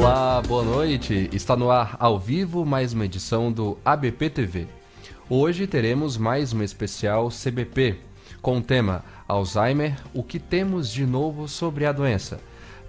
Olá, boa noite. Está no ar ao vivo mais uma edição do ABP TV. Hoje teremos mais um especial CBP com o tema Alzheimer, o que temos de novo sobre a doença.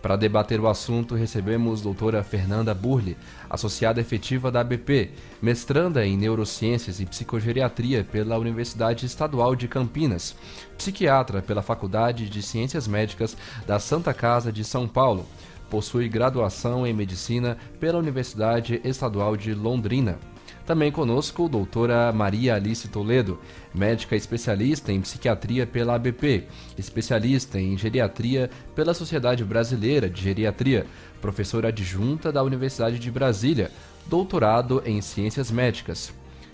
Para debater o assunto, recebemos a doutora Fernanda Burle, associada efetiva da ABP, mestranda em Neurociências e Psicogeriatria pela Universidade Estadual de Campinas, psiquiatra pela Faculdade de Ciências Médicas da Santa Casa de São Paulo, possui graduação em Medicina pela Universidade Estadual de Londrina. Também conosco, doutora Maria Alice Toledo, médica especialista em psiquiatria pela ABP, especialista em geriatria pela Sociedade Brasileira de Geriatria, professora adjunta da Universidade de Brasília, doutorado em ciências médicas.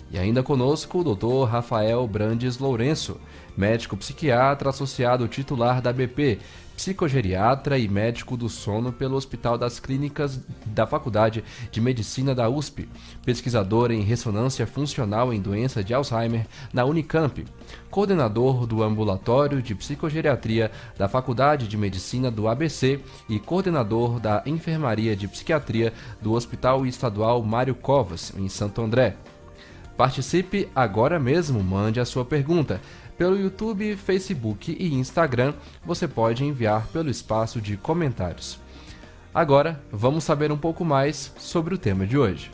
E ainda conosco o Dr. Rafael Brandes Lourenço, médico psiquiatra associado titular da ABP, psicogeriatra e médico do sono pelo Hospital das Clínicas da Faculdade de Medicina da USP, pesquisador em ressonância funcional em doença de Alzheimer na Unicamp, coordenador do Ambulatório de Psicogeriatria da Faculdade de Medicina do ABC e coordenador da Enfermaria de Psiquiatria do Hospital Estadual Mário Covas, em Santo André. Participe agora mesmo, mande a sua pergunta. Pelo YouTube, Facebook e Instagram, você pode enviar pelo espaço de comentários. Agora, vamos saber um pouco mais sobre o tema de hoje.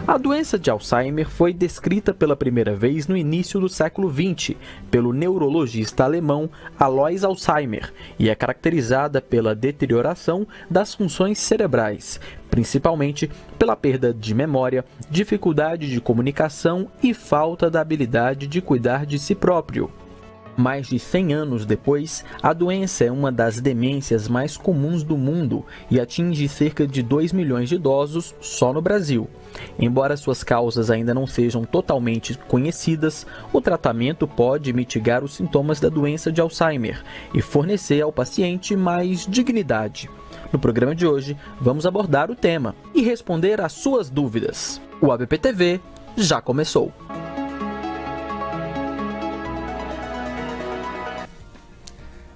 A doença de Alzheimer foi descrita pela primeira vez no início do século XX pelo neurologista alemão Alois Alzheimer e é caracterizada pela deterioração das funções cerebrais, principalmente pela perda de memória, dificuldade de comunicação e falta da habilidade de cuidar de si próprio. Mais de 100 anos depois, a doença é uma das demências mais comuns do mundo e atinge cerca de 2 milhões de idosos só no Brasil. Embora suas causas ainda não sejam totalmente conhecidas, o tratamento pode mitigar os sintomas da doença de Alzheimer e fornecer ao paciente mais dignidade. No programa de hoje, vamos abordar o tema e responder às suas dúvidas. O ABP TV já começou!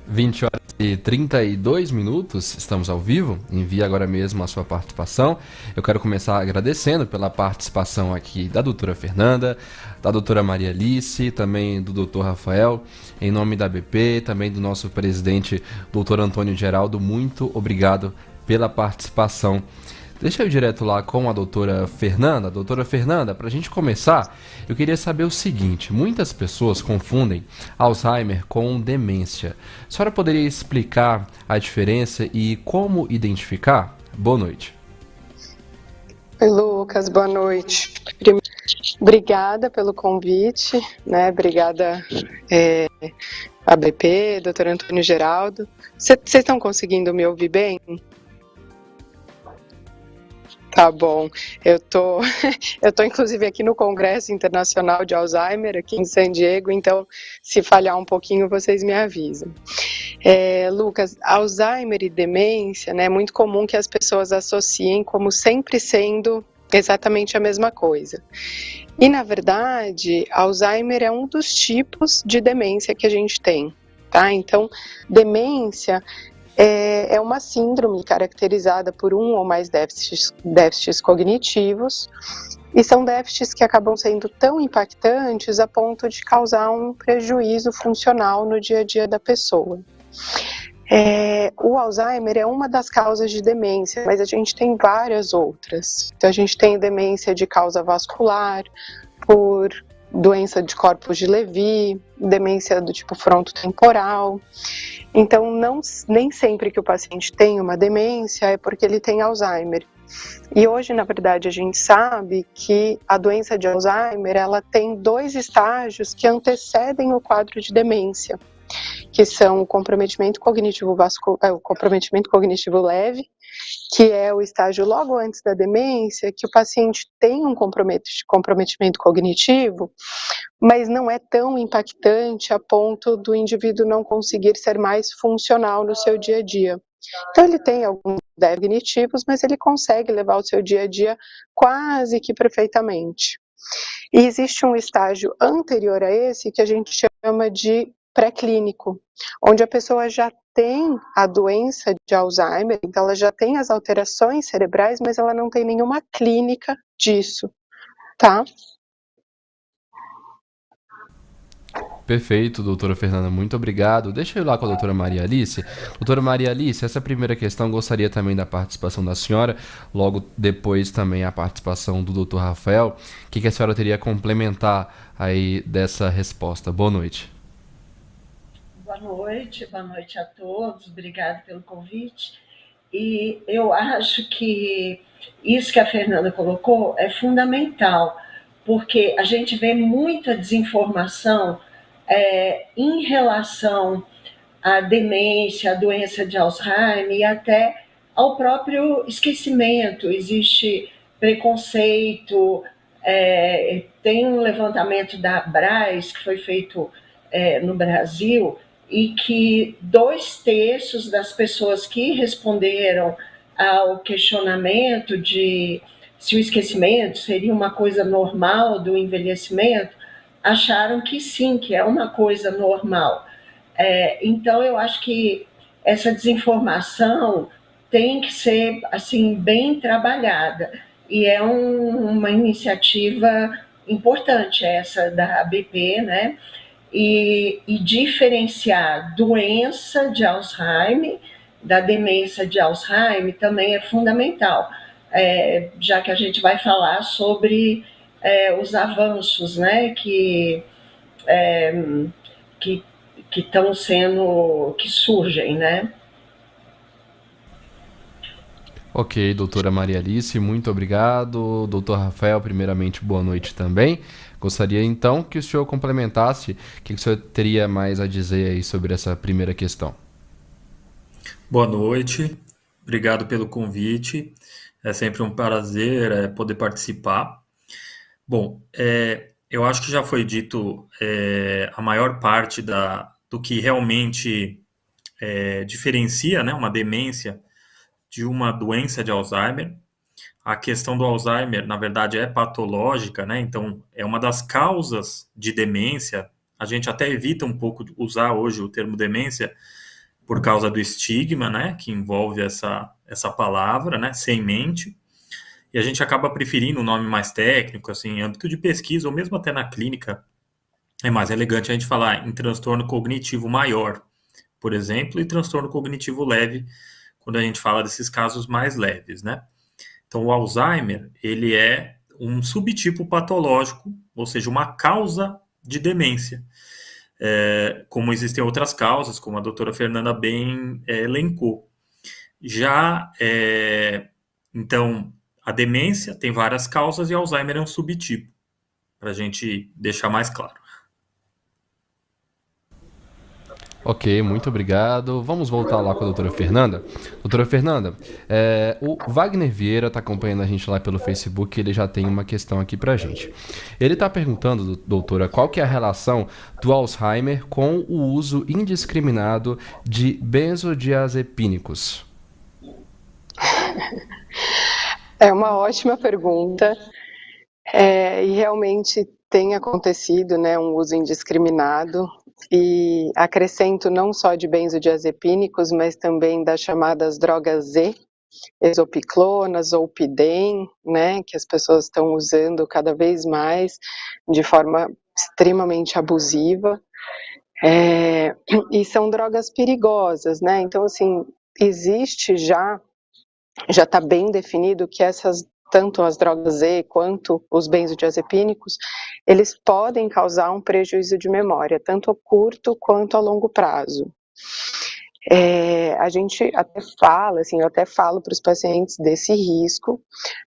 20 horas e 32 minutos, estamos ao vivo, envie agora mesmo a sua participação. Eu quero começar agradecendo pela participação aqui da doutora Fernanda, da doutora Maria Alice, também do doutor Rafael, em nome da ABP, também do nosso presidente, doutor Antônio Geraldo, muito obrigado pela participação. Deixa eu ir direto lá com a doutora Fernanda. Doutora Fernanda, para a gente começar, eu queria saber o seguinte: muitas pessoas confundem Alzheimer com demência. A senhora poderia explicar a diferença e como identificar? Boa noite. Oi, Lucas, boa noite. Obrigada pelo convite, né? Obrigada, ABP, doutor Antônio Geraldo. Vocês estão conseguindo me ouvir bem? Tá bom, eu tô inclusive aqui no Congresso Internacional de Alzheimer, aqui em San Diego, então se falhar um pouquinho vocês me avisam. Lucas, Alzheimer e demência, né, é muito comum que as pessoas associem como sempre sendo exatamente a mesma coisa. E na verdade, Alzheimer é um dos tipos de demência que a gente tem, tá? Então, demência é uma síndrome caracterizada por um ou mais déficits cognitivos, e são déficits que acabam sendo tão impactantes a ponto de causar um prejuízo funcional no dia a dia da pessoa. O Alzheimer é uma das causas de demência, mas a gente tem várias outras. Então a gente tem demência de causa vascular, por doença de corpos de Levy, demência do tipo frontotemporal. Então, nem sempre que o paciente tem uma demência é porque ele tem Alzheimer. E hoje, na verdade, a gente sabe que a doença de Alzheimer, ela tem 2 estágios que antecedem o quadro de demência, que são o comprometimento cognitivo leve, que é o estágio logo antes da demência, que o paciente tem um comprometimento cognitivo, mas não é tão impactante a ponto do indivíduo não conseguir ser mais funcional no seu dia a dia. Então ele tem alguns déficits cognitivos, mas ele consegue levar o seu dia a dia quase que perfeitamente. E existe um estágio anterior a esse que a gente chama de pré-clínico, onde a pessoa já tem a doença de Alzheimer, então ela já tem as alterações cerebrais, mas ela não tem nenhuma clínica disso, tá? Perfeito, doutora Fernanda, muito obrigado. Deixa eu ir lá com a doutora Maria Alice. Doutora Maria Alice, essa primeira questão gostaria também da participação da senhora, logo depois também a participação do doutor Rafael. O que a senhora teria a complementar aí dessa resposta? Boa noite. Boa noite a todos, obrigado pelo convite. E eu acho que isso que a Fernanda colocou é fundamental, porque a gente vê muita desinformação em relação à demência, à doença de Alzheimer e até ao próprio esquecimento. Existe preconceito, tem um levantamento da Abras que foi feito no Brasil e que 2/3 das pessoas que responderam ao questionamento de se o esquecimento seria uma coisa normal do envelhecimento, acharam que sim, que é uma coisa normal. Então, eu acho que essa desinformação tem que ser assim bem trabalhada, e é uma iniciativa importante essa da ABP, né? E diferenciar doença de Alzheimer da demência de Alzheimer também é fundamental, já que a gente vai falar sobre os avanços, né, que estão sendo, que surgem, né? Ok, doutora Maria Alice, muito obrigado. Doutor Rafael, primeiramente, boa noite também. Gostaria então que o senhor complementasse o que o senhor teria mais a dizer aí sobre essa primeira questão. Boa noite, obrigado pelo convite. É sempre um prazer poder participar. Bom, eu acho que já foi dito a maior parte do que realmente diferencia, né, uma demência de uma doença de Alzheimer. A questão do Alzheimer, na verdade, é patológica, né? Então, é uma das causas de demência. A gente até evita um pouco de usar hoje o termo demência por causa do estigma, né? Que envolve essa palavra, né? Sem mente. E a gente acaba preferindo um nome mais técnico, assim, em âmbito de pesquisa, ou mesmo até na clínica. É mais elegante a gente falar em transtorno cognitivo maior, por exemplo, e transtorno cognitivo leve, quando a gente fala desses casos mais leves, né? Então, o Alzheimer, ele é um subtipo patológico, ou seja, uma causa de demência. Como existem outras causas, como a doutora Fernanda bem elencou. Então, a demência tem várias causas e Alzheimer é um subtipo, para a gente deixar mais claro. Ok, muito obrigado. Vamos voltar lá com a doutora Fernanda. Doutora Fernanda, o Wagner Vieira está acompanhando a gente lá pelo Facebook, ele já tem uma questão aqui pra gente. Ele está perguntando, doutora, qual que é a relação do Alzheimer com o uso indiscriminado de benzodiazepínicos? É uma ótima pergunta, e realmente tem acontecido, né, um uso indiscriminado, e acrescento não só de benzodiazepínicos, mas também das chamadas drogas Z, exopiclona, zolpidem, né, que as pessoas estão usando cada vez mais de forma extremamente abusiva, e são drogas perigosas, né, então assim, existe já está bem definido que tanto as drogas Z quanto os benzodiazepínicos, eles podem causar um prejuízo de memória, tanto a curto quanto a longo prazo. A gente até fala, assim, eu até falo para os pacientes desse risco.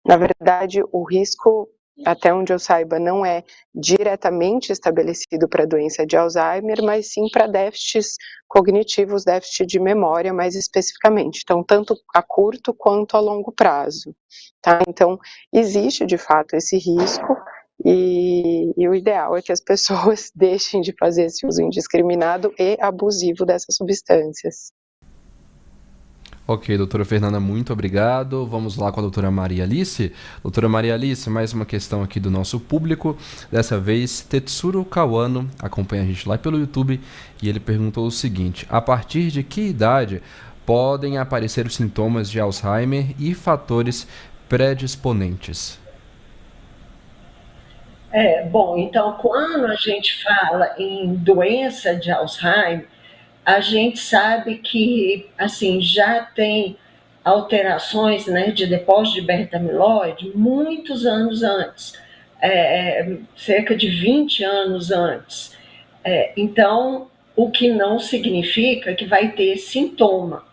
Na verdade, o risco, até onde eu saiba, não é diretamente estabelecido para a doença de Alzheimer, mas sim para déficits cognitivos, déficit de memória mais especificamente, então tanto a curto quanto a longo prazo, tá? Então, existe de fato esse risco, e o ideal é que as pessoas deixem de fazer esse uso indiscriminado e abusivo dessas substâncias. Ok, doutora Fernanda, muito obrigado. Vamos lá com a doutora Maria Alice. Doutora Maria Alice, mais uma questão aqui do nosso público. Dessa vez, Tetsuro Kawano acompanha a gente lá pelo YouTube e ele perguntou o seguinte: a partir de que idade podem aparecer os sintomas de Alzheimer e fatores predisponentes? Bom, então, quando a gente fala em doença de Alzheimer, a gente sabe que, assim, já tem alterações, né, de depósito de beta-amiloide muitos anos antes, cerca de 20 anos antes. Então, o que não significa que vai ter sintoma.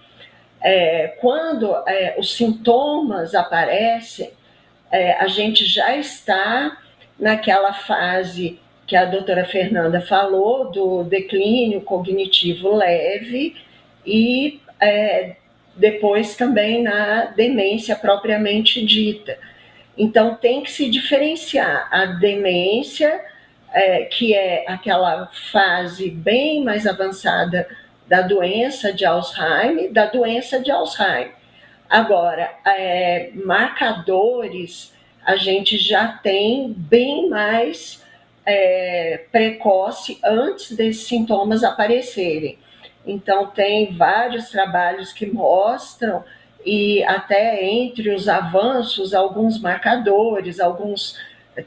Quando os sintomas aparecem, a gente já está naquela fase que a doutora Fernanda falou, do declínio cognitivo leve e depois também na demência propriamente dita. Então, tem que se diferenciar a demência, que é aquela fase bem mais avançada da doença de Alzheimer, da doença de Alzheimer. Agora, marcadores a gente já tem bem mais precoce antes desses sintomas aparecerem. Então, tem vários trabalhos que mostram, e até entre os avanços, alguns marcadores, alguns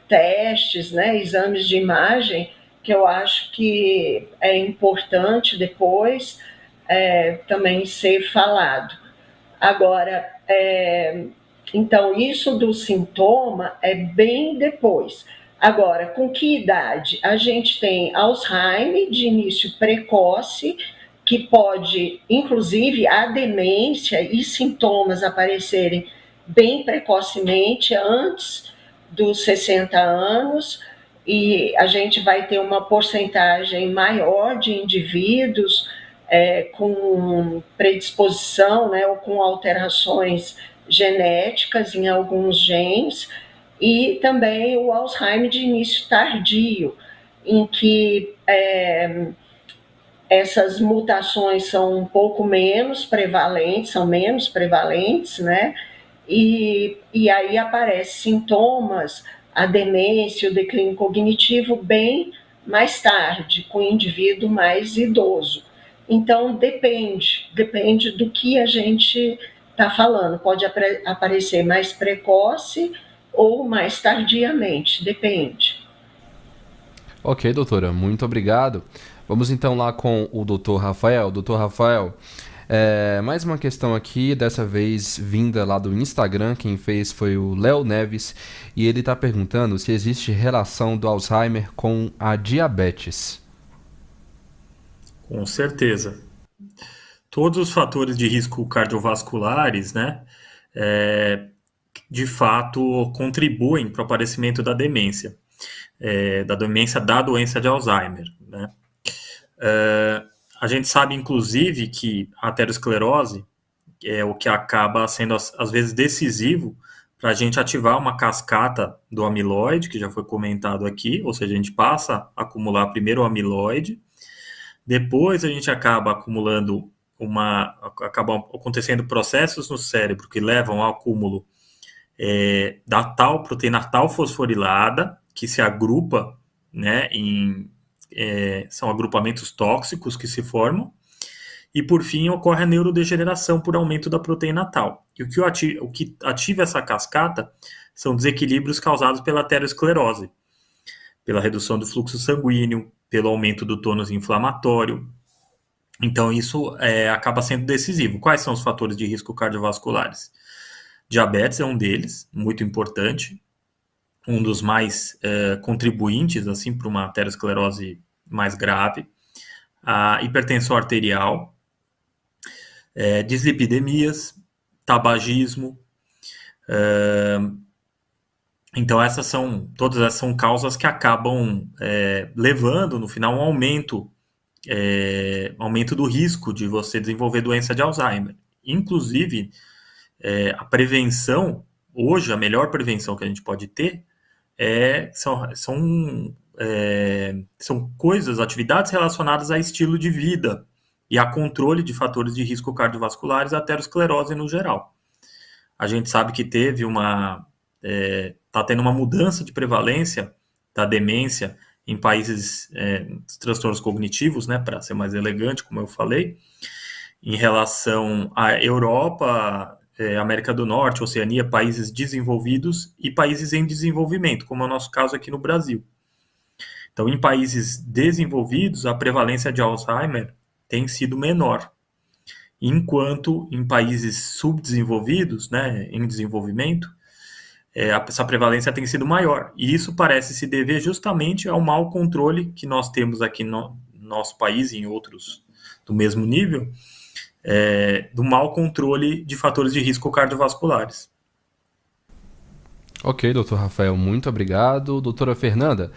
testes, né, exames de imagem, que eu acho que é importante depois também ser falado. Agora, então, isso do sintoma é bem depois. Agora, com que idade? A gente tem Alzheimer de início precoce, que pode, inclusive, a demência e sintomas aparecerem bem precocemente, antes dos 60 anos, e a gente vai ter uma porcentagem maior de indivíduos com predisposição, né, ou com alterações genéticas em alguns genes, e também o Alzheimer de início tardio, em que essas mutações são um pouco menos prevalentes, né? E aí aparecem sintomas, a demência, o declínio cognitivo bem mais tarde, com o indivíduo mais idoso. Então, depende do que a gente está falando. Pode aparecer mais precoce ou mais tardiamente, depende. Ok, doutora, muito obrigado. Vamos então lá com o doutor Rafael. Doutor Rafael, mais uma questão aqui, dessa vez vinda lá do Instagram. Quem fez foi o Léo Neves e ele está perguntando se existe relação do Alzheimer com a diabetes. Com certeza. Todos os fatores de risco cardiovasculares, né, de fato contribuem para o aparecimento da demência, da doença de Alzheimer, né. A gente sabe, inclusive, que a aterosclerose é o que acaba sendo, às vezes, decisivo para a gente ativar uma cascata do amiloide, que já foi comentado aqui, ou seja, a gente passa a acumular primeiro o amiloide, depois a gente acaba acumulando acabam acontecendo processos no cérebro que levam ao acúmulo da tal proteína tal fosforilada, que se agrupa, né, são agrupamentos tóxicos que se formam, e por fim ocorre a neurodegeneração por aumento da proteína tal. E o que ativa essa cascata são desequilíbrios causados pela aterosclerose, pela redução do fluxo sanguíneo, pelo aumento do tônus inflamatório. Então isso acaba sendo decisivo. Quais são os fatores de risco cardiovasculares? Diabetes é um deles, muito importante, um dos mais contribuintes assim, para uma aterosclerose mais grave. A hipertensão arterial, dislipidemias, tabagismo. Então todas essas são causas que acabam levando no final um aumento do risco de você desenvolver doença de Alzheimer. Inclusive, a prevenção, hoje a melhor prevenção que a gente pode ter são coisas, atividades relacionadas a estilo de vida, e a controle de fatores de risco cardiovasculares, aterosclerose no geral. A gente sabe que está tendo uma mudança de prevalência da demência em países dos transtornos cognitivos, né, para ser mais elegante, como eu falei, em relação à Europa, América do Norte, Oceania, países desenvolvidos e países em desenvolvimento, como é o nosso caso aqui no Brasil. Então, em países desenvolvidos, a prevalência de Alzheimer tem sido menor, enquanto em países subdesenvolvidos, né, em desenvolvimento, essa prevalência tem sido maior. E isso parece se dever justamente ao mau controle que nós temos aqui no nosso país e em outros do mesmo nível, do mau controle de fatores de risco cardiovasculares. Ok, doutor Rafael, muito obrigado. Doutora Fernanda,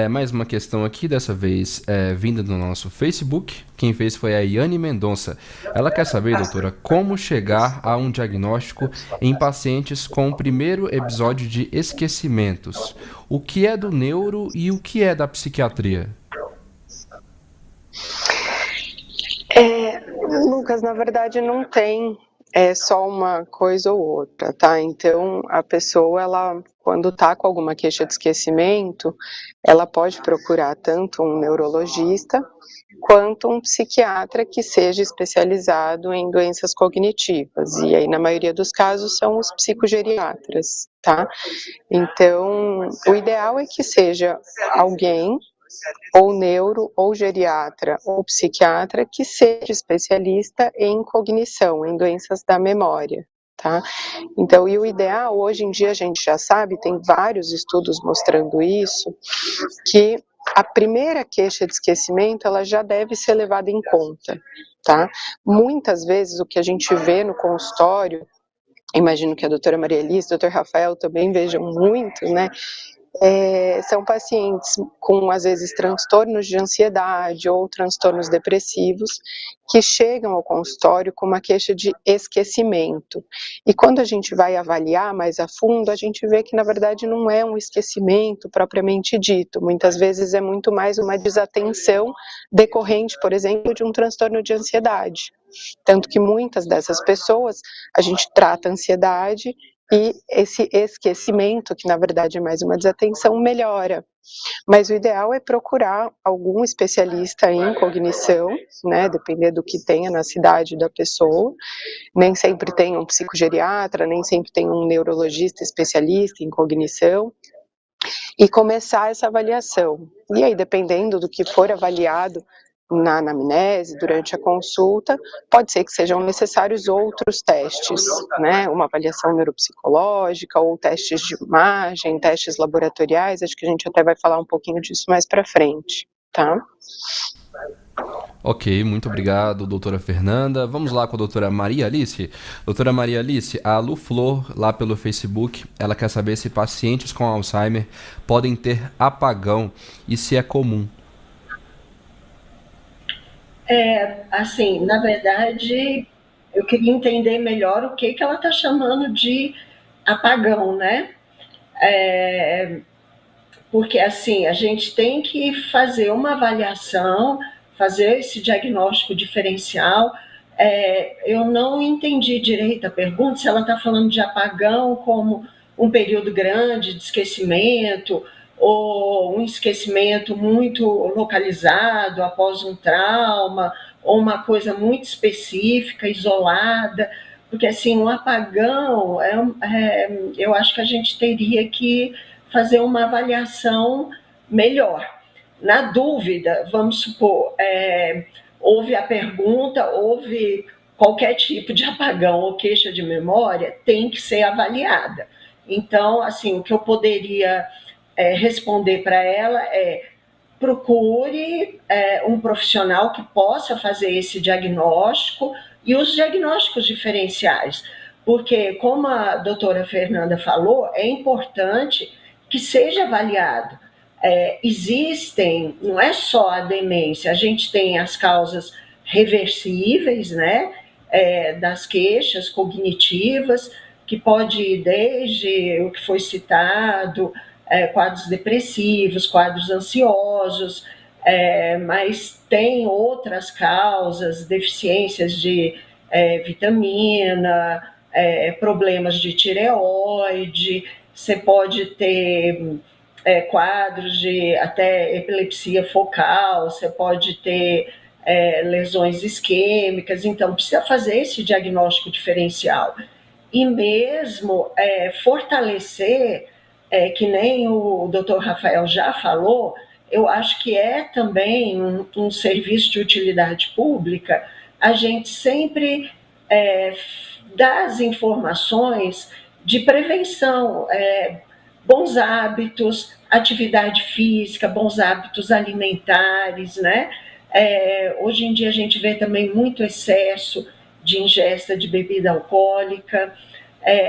mais uma questão aqui, dessa vez vinda do nosso Facebook. Quem fez foi a Yane Mendonça. Ela quer saber, doutora, como chegar a um diagnóstico em pacientes com o primeiro episódio de esquecimentos. O que é do neuro e o que é da psiquiatria? Lucas, na verdade não tem só uma coisa ou outra, tá? Então, a pessoa, ela, quando tá com alguma queixa de esquecimento, ela pode procurar tanto um neurologista quanto um psiquiatra que seja especializado em doenças cognitivas. E aí, na maioria dos casos, são os psicogeriatras, tá? Então, o ideal é que seja alguém, ou neuro, ou geriatra, ou psiquiatra, que seja especialista em cognição, em doenças da memória, tá? Então, e o ideal, hoje em dia a gente já sabe, tem vários estudos mostrando isso, que a primeira queixa de esquecimento, ela já deve ser levada em conta, tá? Muitas vezes o que a gente vê no consultório, imagino que a doutora Maria Alice, o doutor Rafael também vejam muito, né? São pacientes com, às vezes, transtornos de ansiedade ou transtornos depressivos que chegam ao consultório com uma queixa de esquecimento. E quando a gente vai avaliar mais a fundo, a gente vê que, na verdade, não é um esquecimento propriamente dito. Muitas vezes é muito mais uma desatenção decorrente, por exemplo, de um transtorno de ansiedade. Tanto que muitas dessas pessoas, a gente trata a ansiedade e esse esquecimento, que na verdade é mais uma desatenção, melhora. Mas o ideal é procurar algum especialista em cognição, né, depender do que tenha na cidade da pessoa. Nem sempre tem um psicogeriatra, nem sempre tem um neurologista especialista em cognição. E começar essa avaliação. E aí, dependendo do que for avaliado na anamnese, durante a consulta, pode ser que sejam necessários outros testes, né? Uma avaliação neuropsicológica ou testes de imagem, testes laboratoriais, acho que a gente até vai falar um pouquinho disso mais para frente, tá? Ok, muito obrigado, doutora Fernanda. Vamos lá com a doutora Maria Alice. Doutora Maria Alice, a Lu Flor, lá pelo Facebook, ela quer saber se pacientes com Alzheimer podem ter apagão e se é comum. Assim, na verdade, eu queria entender melhor o que ela está chamando de apagão, né? Porque, assim, a gente tem que fazer uma avaliação, fazer esse diagnóstico diferencial. Eu não entendi direito a pergunta, se ela está falando de apagão como um período grande de esquecimento, ou um esquecimento muito localizado após um trauma, ou uma coisa muito específica, isolada, porque assim, um apagão, eu acho que a gente teria que fazer uma avaliação melhor. Na dúvida, vamos supor, houve a pergunta, houve qualquer tipo de apagão ou queixa de memória, tem que ser avaliada. Então, assim, o que eu poderia responder para ela procure um profissional que possa fazer esse diagnóstico e os diagnósticos diferenciais, porque, como a doutora Fernanda falou, é importante que seja avaliado. Existem, não é só a demência, a gente tem as causas reversíveis, né, das queixas cognitivas, que pode ir desde o que foi citado, quadros depressivos, quadros ansiosos, mas tem outras causas, deficiências de vitamina, problemas de tireoide, você pode ter quadros de até epilepsia focal, você pode ter lesões isquêmicas, então precisa fazer esse diagnóstico diferencial. E mesmo fortalecer, que nem o doutor Rafael já falou, eu acho que é também um serviço de utilidade pública a gente sempre dar as informações de prevenção, bons hábitos, atividade física, bons hábitos alimentares, né? Hoje em dia a gente vê também muito excesso de ingesta de bebida alcoólica,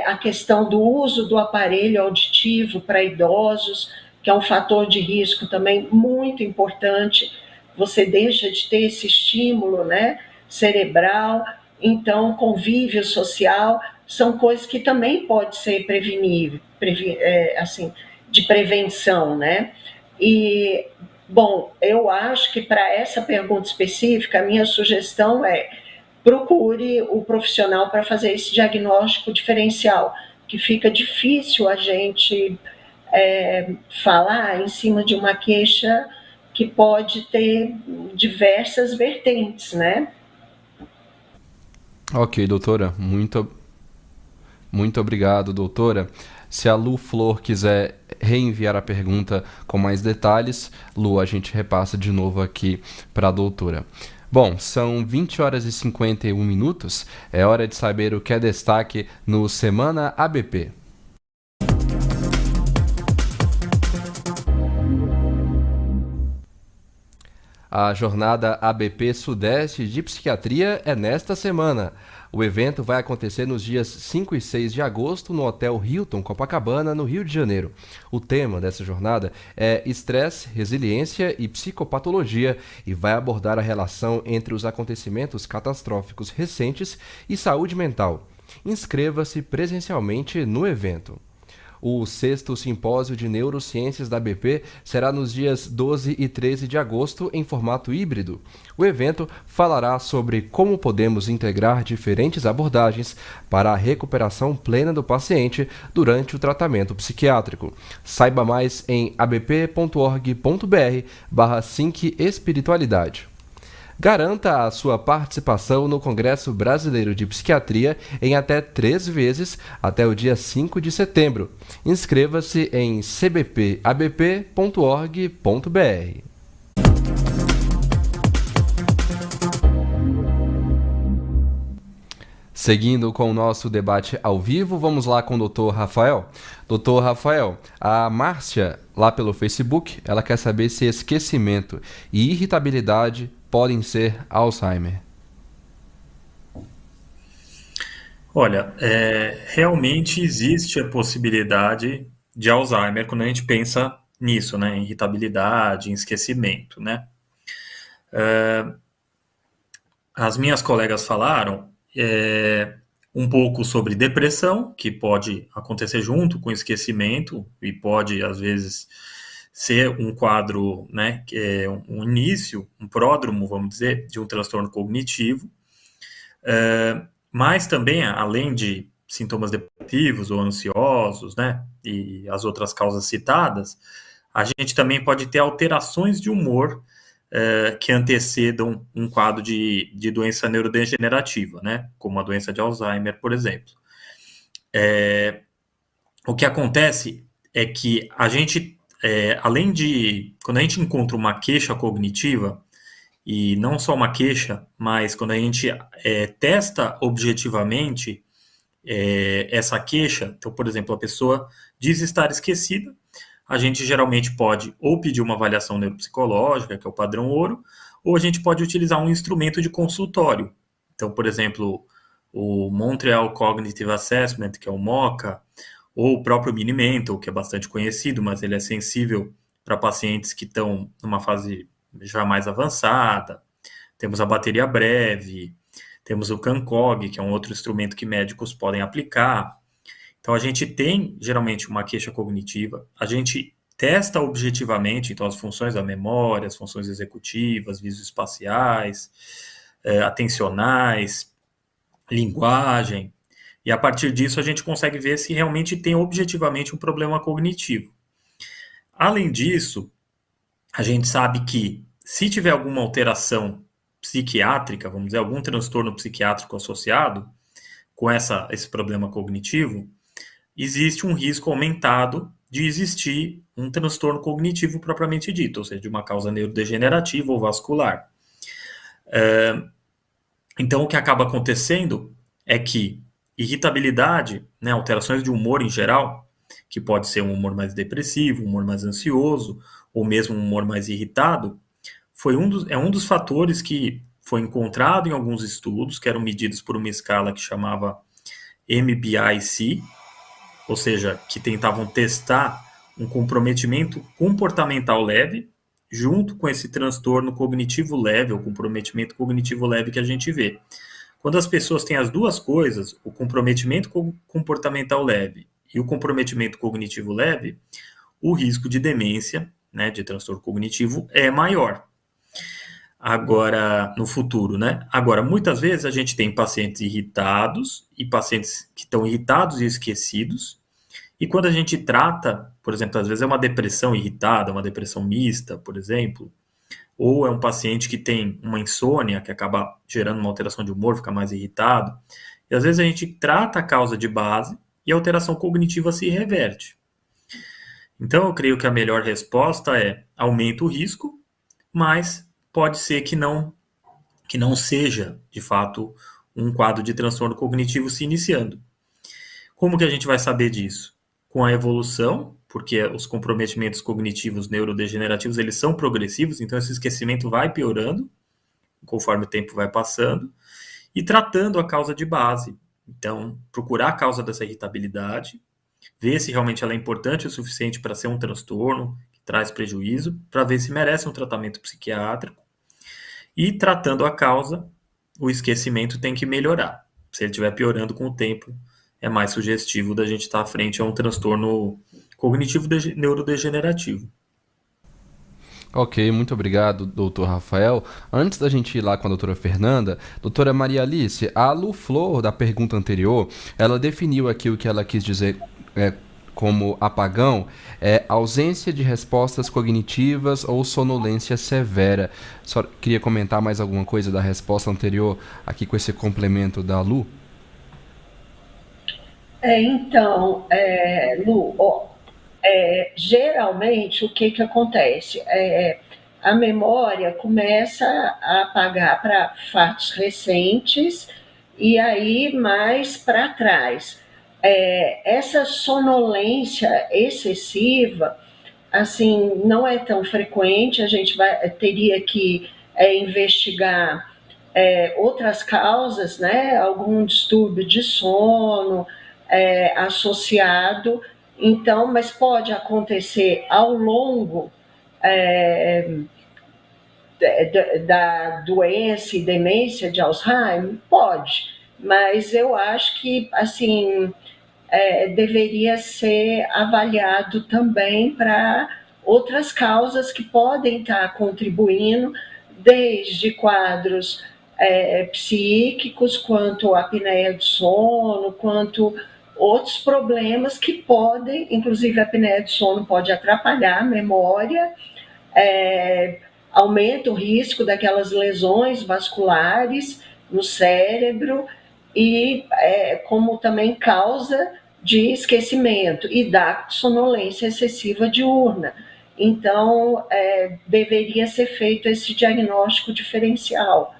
a questão do uso do aparelho auditivo para idosos, que é um fator de risco também muito importante. Você deixa de ter esse estímulo, né, cerebral, então convívio social são coisas que também pode ser prevenível, assim, de prevenção, né? E, bom, eu acho que para essa pergunta específica, a minha sugestão é procure o profissional para fazer esse diagnóstico diferencial, que fica difícil a gente falar em cima de uma queixa que pode ter diversas vertentes, né? Ok, doutora, muito obrigado, doutora. Se a Lu Flor quiser reenviar a pergunta com mais detalhes, Lu, a gente repassa de novo aqui para a doutora. Bom, são 20 horas e 51 minutos. É hora de saber o que é destaque no Semana ABP. A jornada ABP Sudeste de Psiquiatria é nesta semana. O evento vai acontecer nos dias 5 e 6 de agosto no Hotel Hilton Copacabana, no Rio de Janeiro. O tema dessa jornada é estresse, resiliência e psicopatologia e vai abordar a relação entre os acontecimentos catastróficos recentes e saúde mental. Inscreva-se presencialmente no evento. O 6º Simpósio de Neurociências da BP será nos dias 12 e 13 de agosto em formato híbrido. O evento falará sobre como podemos integrar diferentes abordagens para a recuperação plena do paciente durante o tratamento psiquiátrico. Saiba mais em abp.org.br/Sync Espiritualidade. Garanta a sua participação no Congresso Brasileiro de Psiquiatria em até 3 vezes até o dia 5 de setembro. Inscreva-se em cbpabp.org.br. Seguindo com o nosso debate ao vivo, vamos lá com o Dr. Rafael. Dr. Rafael, a Márcia, lá pelo Facebook, ela quer saber se esquecimento e irritabilidade podem ser Alzheimer. Olha, realmente existe a possibilidade de Alzheimer quando a gente pensa nisso, né? Em irritabilidade, em esquecimento, né? As minhas colegas falaram um pouco sobre depressão, que pode acontecer junto com esquecimento e pode, às vezes, ser um quadro, né, que é um início, um pródromo, vamos dizer, de um transtorno cognitivo, mas também, além de sintomas depressivos ou ansiosos, né, e as outras causas citadas, a gente também pode ter alterações de humor que antecedam um quadro de doença neurodegenerativa, né, como a doença de Alzheimer, por exemplo. O que acontece é que a gente, além de, quando a gente encontra uma queixa cognitiva, e não só uma queixa, mas quando a gente testa objetivamente essa queixa, então, por exemplo, a pessoa diz estar esquecida, a gente geralmente pode ou pedir uma avaliação neuropsicológica, que é o padrão ouro, ou a gente pode utilizar um instrumento de consultório. Então, por exemplo, o Montreal Cognitive Assessment, que é o MoCA, ou o próprio Mini-Mental, que é bastante conhecido, mas ele é sensível para pacientes que estão numa fase já mais avançada. Temos a bateria breve, temos o CANCOG, que é um outro instrumento que médicos podem aplicar. Então, a gente tem, geralmente, uma queixa cognitiva, a gente testa objetivamente, então, as funções da memória, as funções executivas, visoespaciais, atencionais, linguagem, e a partir disso a gente consegue ver se realmente tem objetivamente um problema cognitivo. Além disso, a gente sabe que se tiver alguma alteração psiquiátrica, vamos dizer, algum transtorno psiquiátrico associado com esse problema cognitivo, existe um risco aumentado de existir um transtorno cognitivo propriamente dito, ou seja, de uma causa neurodegenerativa ou vascular. Então, o que acaba acontecendo é que irritabilidade, né, alterações de humor em geral, que pode ser um humor mais depressivo, um humor mais ansioso, ou mesmo um humor mais irritado, é um dos fatores que foi encontrado em alguns estudos, que eram medidos por uma escala que chamava MBIC, ou seja, que tentavam testar um comprometimento comportamental leve, junto com esse transtorno cognitivo leve, ou comprometimento cognitivo leve que a gente vê. Quando as pessoas têm as duas coisas, o comprometimento comportamental leve e o comprometimento cognitivo leve, o risco de demência, né, de transtorno cognitivo, é maior. Agora, no futuro, né? Agora, muitas vezes a gente tem pacientes irritados e pacientes que estão irritados e esquecidos. E quando a gente trata, por exemplo, às vezes é uma depressão irritada, uma depressão mista, por exemplo, ou é um paciente que tem uma insônia, que acaba gerando uma alteração de humor, fica mais irritado. E às vezes a gente trata a causa de base e a alteração cognitiva se reverte. Então, eu creio que a melhor resposta é aumenta o risco, mas pode ser que não seja, de fato, um quadro de transtorno cognitivo se iniciando. Como que a gente vai saber disso? Com a evolução, porque os comprometimentos cognitivos neurodegenerativos, eles são progressivos, então esse esquecimento vai piorando, conforme o tempo vai passando, e tratando a causa de base. Então, procurar a causa dessa irritabilidade, ver se realmente ela é importante o suficiente para ser um transtorno, que traz prejuízo, para ver se merece um tratamento psiquiátrico, e tratando a causa, o esquecimento tem que melhorar. Se ele estiver piorando com o tempo, é mais sugestivo da gente estar à frente a um transtorno cognitivo neurodegenerativo. Ok, muito obrigado, doutor Rafael. Antes da gente ir lá com a doutora Fernanda, doutora Maria Alice, a Lu Flor, da pergunta anterior, ela definiu aqui o que ela quis dizer como apagão, ausência de respostas cognitivas ou sonolência severa. Só queria comentar mais alguma coisa da resposta anterior aqui com esse complemento da Lu? Então, Lu, geralmente o que acontece? A memória começa a apagar para fatos recentes e aí mais para trás. Essa sonolência excessiva, assim, não é tão frequente, a gente teria que investigar outras causas, né? Algum distúrbio de sono associado, então, mas pode acontecer ao longo da doença e demência de Alzheimer? Pode, mas eu acho que, assim, deveria ser avaliado também para outras causas que podem estar contribuindo, desde quadros psíquicos, quanto apneia do sono, quanto outros problemas que podem, inclusive a apneia do sono pode atrapalhar a memória, aumenta o risco daquelas lesões vasculares no cérebro e como também causa de esquecimento e da sonolência excessiva diurna. Então, deveria ser feito esse diagnóstico diferencial.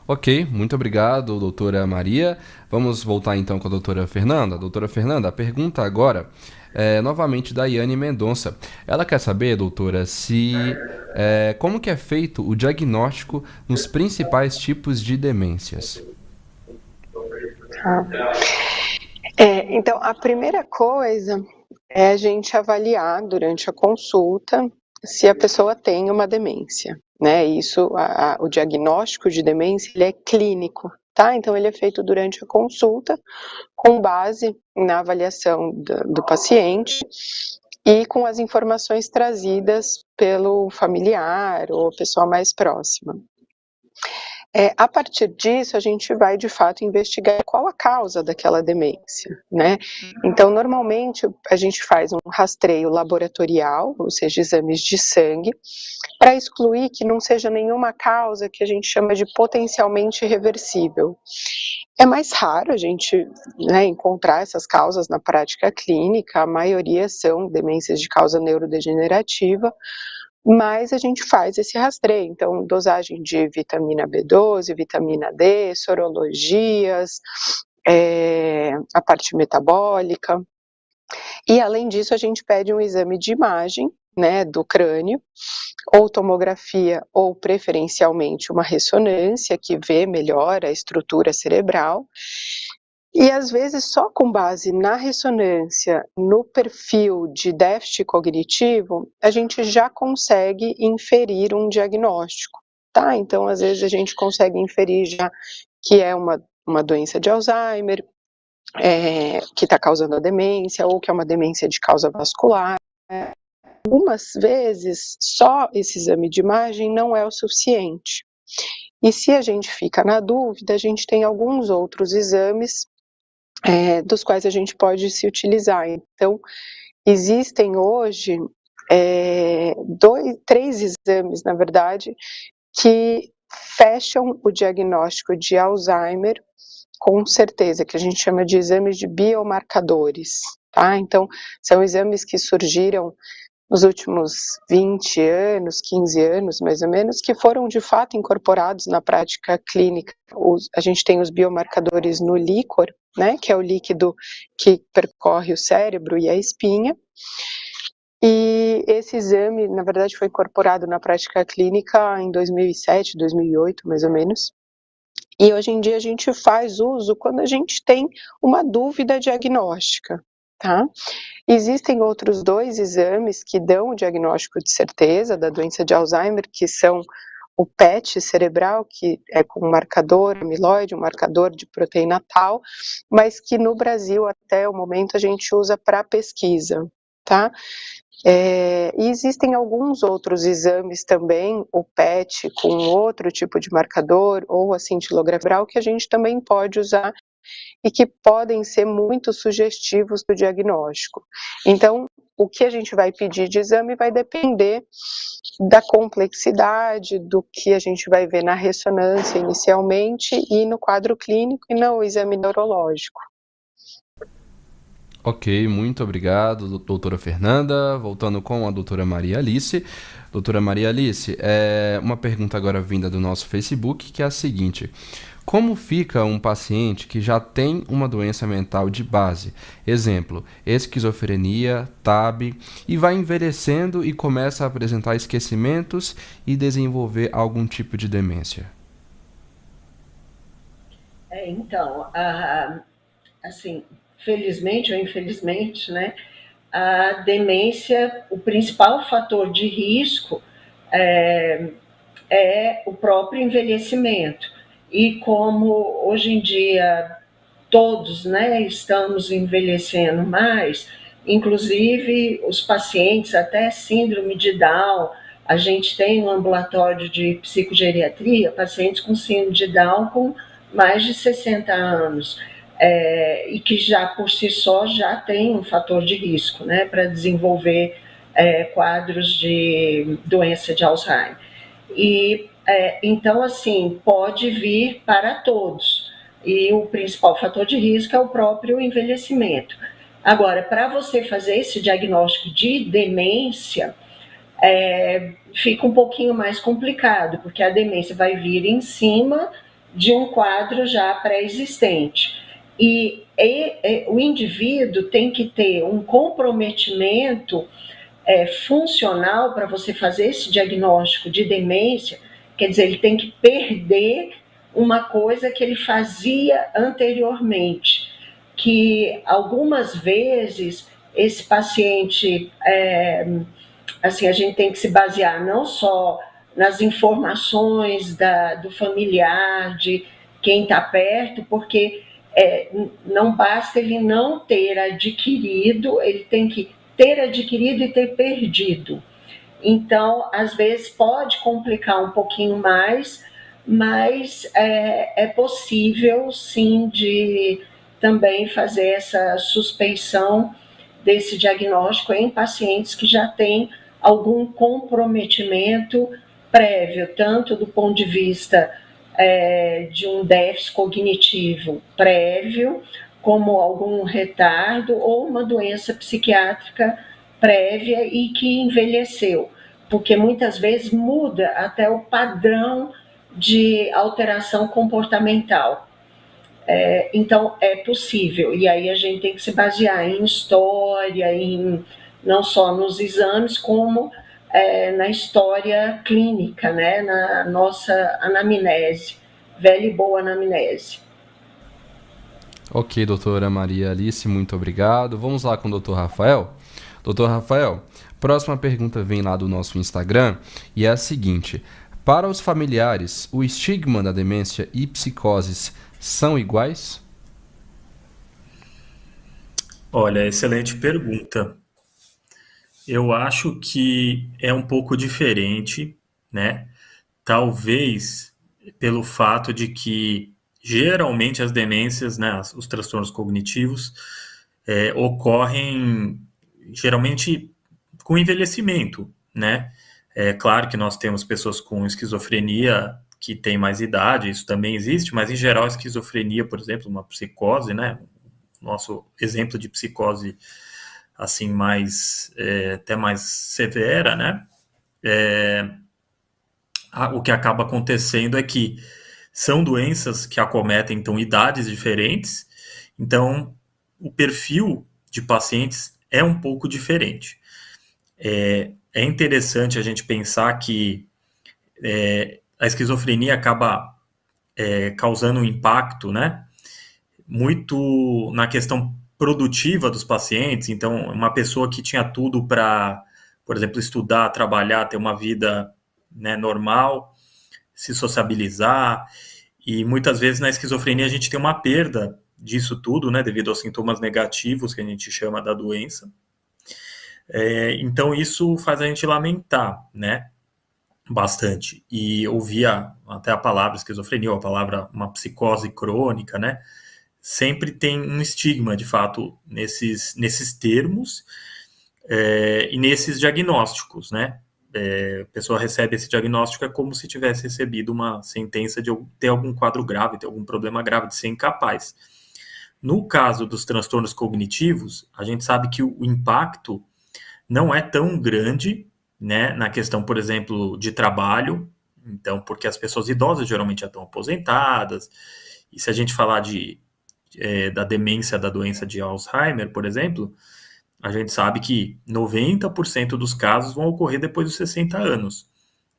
Ok, muito obrigado, doutora Maria. Vamos voltar então com a doutora Fernanda. Doutora Fernanda, a pergunta agora é novamente da Iane Mendonça. Ela quer saber, doutora, como que é feito o diagnóstico nos principais tipos de demências. Então, a primeira coisa é a gente avaliar durante a consulta se a pessoa tem uma demência, né? Isso, o diagnóstico de demência, ele é clínico tá? Então, ele é feito durante a consulta, com base na avaliação do paciente e com as informações trazidas pelo familiar ou pessoa mais próxima. A partir disso, a gente vai, de fato, investigar qual a causa daquela demência, né? Então, normalmente, a gente faz um rastreio laboratorial, ou seja, exames de sangue, para excluir que não seja nenhuma causa que a gente chama de potencialmente reversível. É mais raro a gente, né, encontrar essas causas na prática clínica, a maioria são demências de causa neurodegenerativa, mas a gente faz esse rastreio, então dosagem de vitamina B12, vitamina D, sorologias, a parte metabólica, e além disso a gente pede um exame de imagem, né, do crânio, ou tomografia, ou preferencialmente uma ressonância que vê melhor a estrutura cerebral, e às vezes só com base na ressonância, no perfil de déficit cognitivo, a gente já consegue inferir um diagnóstico, tá? Então, às vezes a gente consegue inferir já que é uma doença de Alzheimer, que está causando a demência, ou que é uma demência de causa vascular. Algumas vezes, só esse exame de imagem não é o suficiente. E se a gente fica na dúvida, a gente tem alguns outros exames dos quais a gente pode se utilizar. Então, existem hoje 3 exames, na verdade, que fecham o diagnóstico de Alzheimer com certeza, que a gente chama de exames de biomarcadores, tá? Então, são exames que surgiram nos últimos 20 anos, 15 anos, mais ou menos, que foram de fato incorporados na prática clínica. A gente tem os biomarcadores no líquor, né, que é o líquido que percorre o cérebro e a espinha, e esse exame, na verdade, foi incorporado na prática clínica em 2007, 2008, mais ou menos, e hoje em dia a gente faz uso quando a gente tem uma dúvida diagnóstica, tá? Existem outros 2 exames que dão o diagnóstico de certeza da doença de Alzheimer, que são o PET cerebral, que é com um marcador amiloide, um marcador de proteína tal, mas que no Brasil, até o momento, a gente usa para pesquisa, tá? E existem alguns outros exames também, o PET com outro tipo de marcador, ou a cintilografia, que a gente também pode usar e que podem ser muito sugestivos do diagnóstico. Então, o que a gente vai pedir de exame vai depender da complexidade, do que a gente vai ver na ressonância inicialmente e no quadro clínico e no exame neurológico. Ok, muito obrigado, doutora Fernanda. Voltando com a doutora Maria Alice. Doutora Maria Alice, uma pergunta agora vinda do nosso Facebook, que é a seguinte: como fica um paciente que já tem uma doença mental de base, exemplo, esquizofrenia, TAB, e vai envelhecendo e começa a apresentar esquecimentos e desenvolver algum tipo de demência? Então, assim, felizmente ou infelizmente, né, a demência, o principal fator de risco é o próprio envelhecimento. E como hoje em dia todos, né, estamos envelhecendo mais, inclusive os pacientes, até síndrome de Down, a gente tem no ambulatório de psicogeriatria pacientes com síndrome de Down com mais de 60 anos, e que já por si só já tem um fator de risco, né, para desenvolver quadros de doença de Alzheimer. E então, assim, pode vir para todos. E o principal fator de risco é o próprio envelhecimento. Agora, para você fazer esse diagnóstico de demência, fica um pouquinho mais complicado, porque a demência vai vir em cima de um quadro já pré-existente. E o indivíduo tem que ter um comprometimento funcional para você fazer esse diagnóstico de demência. Quer dizer, ele tem que perder uma coisa que ele fazia anteriormente, que algumas vezes esse paciente, assim, a gente tem que se basear não só nas informações do familiar, de quem está perto, porque não basta ele não ter adquirido, ele tem que ter adquirido e ter perdido. Então, às vezes pode complicar um pouquinho mais, mas é possível sim de também fazer essa suspeição desse diagnóstico em pacientes que já têm algum comprometimento prévio, tanto do ponto de vista de um déficit cognitivo prévio, como algum retardo ou uma doença psiquiátrica prévia e que envelheceu, porque muitas vezes muda até o padrão de alteração comportamental. Então, é possível, e aí a gente tem que se basear em história, não só nos exames, como na história clínica, né, na nossa anamnese, velha e boa anamnese. Ok, doutora Maria Alice, muito obrigado. Vamos lá com o doutor Rafael. Doutor Rafael, próxima pergunta vem lá do nosso Instagram e é a seguinte: para os familiares, o estigma da demência e psicoses são iguais? Olha, excelente pergunta. Eu acho que é um pouco diferente, né? Talvez pelo fato de que geralmente as demências, né, os transtornos cognitivos, ocorrem geralmente com envelhecimento, né? É claro que nós temos pessoas com esquizofrenia que têm mais idade, isso também existe, mas em geral a esquizofrenia, por exemplo, uma psicose, né? Nosso exemplo de psicose assim mais até mais severa, né? O que acaba acontecendo é que são doenças que acometem então idades diferentes, então o perfil de pacientes é um pouco diferente. É interessante a gente pensar que a esquizofrenia acaba causando um impacto, né, muito na questão produtiva dos pacientes. Então, uma pessoa que tinha tudo para, por exemplo, estudar, trabalhar, ter uma vida, né, normal, se sociabilizar, e muitas vezes na esquizofrenia a gente tem uma perda disso tudo, né, devido aos sintomas negativos que a gente chama da doença. Então isso faz a gente lamentar, né, bastante. E ouvia até a palavra esquizofrenia, ou a palavra uma psicose crônica, né, sempre tem um estigma, de fato, nesses termos e nesses diagnósticos, né. A pessoa recebe esse diagnóstico, é como se tivesse recebido uma sentença de ter algum quadro grave, ter algum problema grave, de ser incapaz. No caso dos transtornos cognitivos, a gente sabe que o impacto não é tão grande, né, na questão, por exemplo, de trabalho, então, porque as pessoas idosas geralmente já estão aposentadas, e se a gente falar da demência, da doença de Alzheimer, por exemplo, a gente sabe que 90% dos casos vão ocorrer depois dos 60 anos.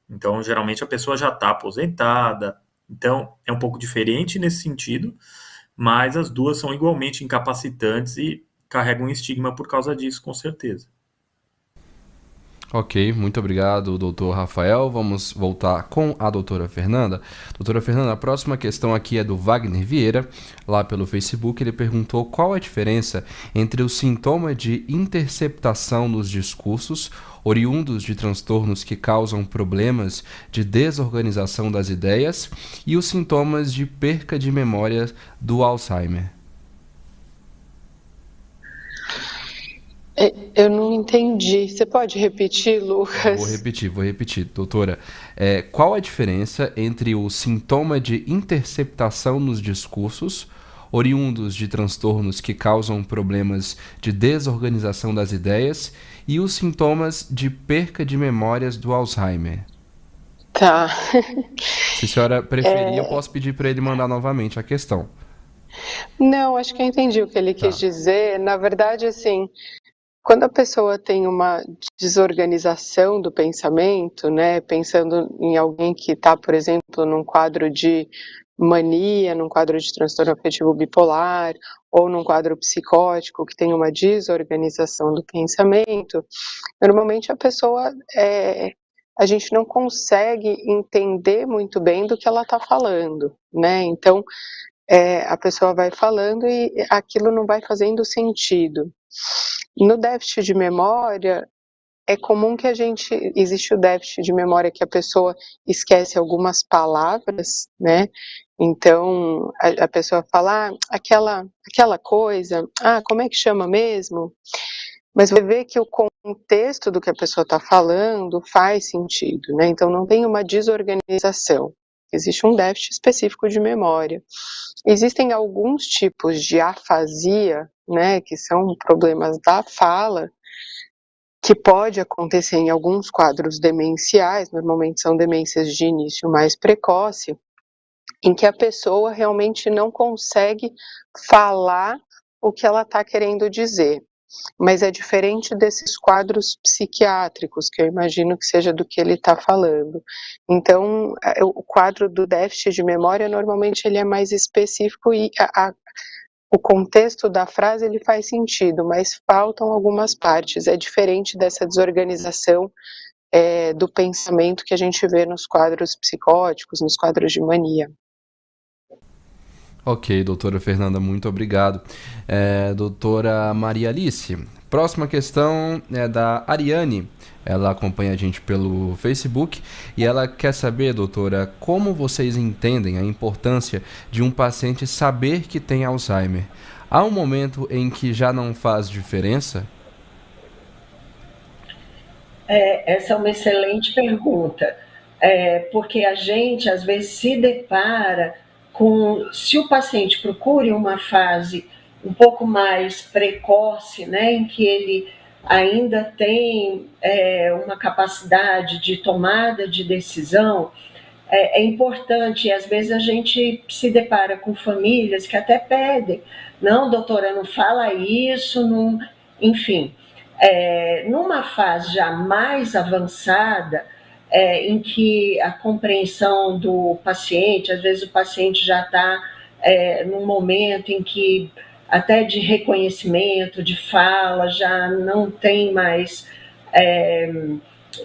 Então, geralmente a pessoa já está aposentada, então é um pouco diferente nesse sentido, mas as duas são igualmente incapacitantes e carregam um estigma por causa disso, com certeza. Ok, muito obrigado, doutor Rafael. Vamos voltar com a doutora Fernanda. Doutora Fernanda, a próxima questão aqui é do Wagner Vieira, lá pelo Facebook. Ele perguntou qual a diferença entre o sintoma de interceptação nos discursos, oriundos de transtornos que causam problemas de desorganização das ideias, e os sintomas de perca de memória do Alzheimer. Eu não entendi. Você pode repetir, Lucas? Vou repetir, doutora. Qual a diferença entre o sintoma de interceptação nos discursos, oriundos de transtornos que causam problemas de desorganização das ideias, e os sintomas de perca de memórias do Alzheimer? Tá. Se a senhora preferir, eu posso pedir para ele mandar novamente a questão. Não, acho que eu entendi o que ele quis dizer. Na verdade, assim, quando a pessoa tem uma desorganização do pensamento, né, pensando em alguém que está, por exemplo, num quadro de mania, num quadro de transtorno afetivo bipolar, ou num quadro psicótico que tem uma desorganização do pensamento, normalmente a pessoa a gente não consegue entender muito bem do que ela está falando, né? Então, a pessoa vai falando e aquilo não vai fazendo sentido. No déficit de memória, é comum que existe o déficit de memória que a pessoa esquece algumas palavras, né? Então, a pessoa fala, aquela coisa, como é que chama mesmo? Mas você vê que o contexto do que a pessoa está falando faz sentido, né? Então, não tem uma desorganização. Existe um déficit específico de memória. Existem alguns tipos de afasia, né, que são problemas da fala, que pode acontecer em alguns quadros demenciais, normalmente são demências de início mais precoce, em que a pessoa realmente não consegue falar o que ela está querendo dizer. Mas é diferente desses quadros psiquiátricos, que eu imagino que seja do que ele está falando. Então, o quadro do déficit de memória, normalmente ele é mais específico e o contexto da frase ele faz sentido, mas faltam algumas partes. É diferente dessa desorganização do pensamento que a gente vê nos quadros psicóticos, nos quadros de mania. Ok, doutora Fernanda, muito obrigado. Doutora Maria Alice, próxima questão é da Ariane. Ela acompanha a gente pelo Facebook e ela quer saber, doutora, como vocês entendem a importância de um paciente saber que tem Alzheimer? Há um momento em que já não faz diferença? Essa é uma excelente pergunta, porque a gente às vezes se depara se o paciente procure uma fase um pouco mais precoce, né, em que ele ainda tem uma capacidade de tomada de decisão, é importante, e às vezes a gente se depara com famílias que até pedem, não, doutora, não fala isso, não... Enfim, numa fase já mais avançada, em que a compreensão do paciente, às vezes o paciente já está num momento em que até de reconhecimento, de fala, já não tem mais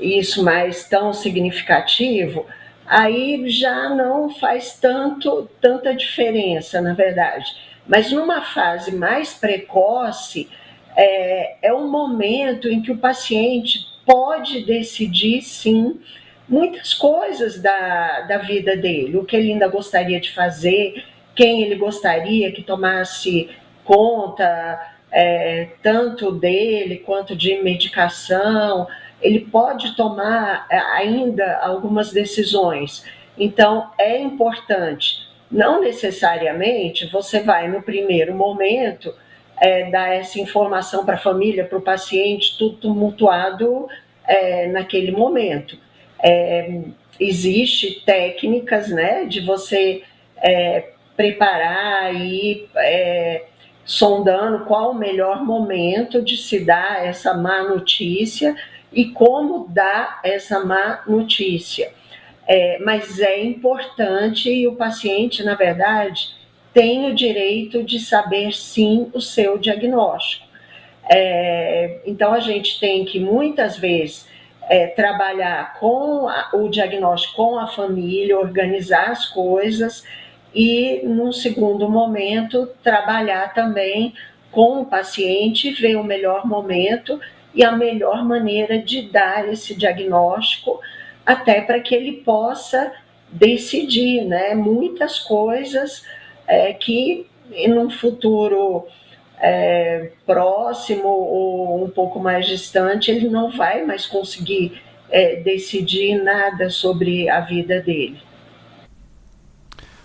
isso mais tão significativo, aí já não faz tanta diferença, na verdade. Mas numa fase mais precoce, é um momento em que o paciente pode decidir, sim, muitas coisas da vida dele, o que ele ainda gostaria de fazer, quem ele gostaria que tomasse conta, tanto dele quanto de medicação. Ele pode tomar ainda algumas decisões. Então, é importante. Não necessariamente você vai, no primeiro momento, dar essa informação para a família, para o paciente, tudo tumultuado naquele momento. Existe técnicas, né, de você preparar e sondando qual o melhor momento de se dar essa má notícia e como dar essa má notícia. Mas é importante e o paciente, na verdade, tem o direito de saber, sim, o seu diagnóstico. Então, a gente tem que, muitas vezes, trabalhar com o diagnóstico com a família, organizar as coisas e, num segundo momento, trabalhar também com o paciente, ver o melhor momento e a melhor maneira de dar esse diagnóstico, até para que ele possa decidir, né, muitas coisas que, num futuro próximo ou um pouco mais distante, ele não vai mais conseguir decidir nada sobre a vida dele.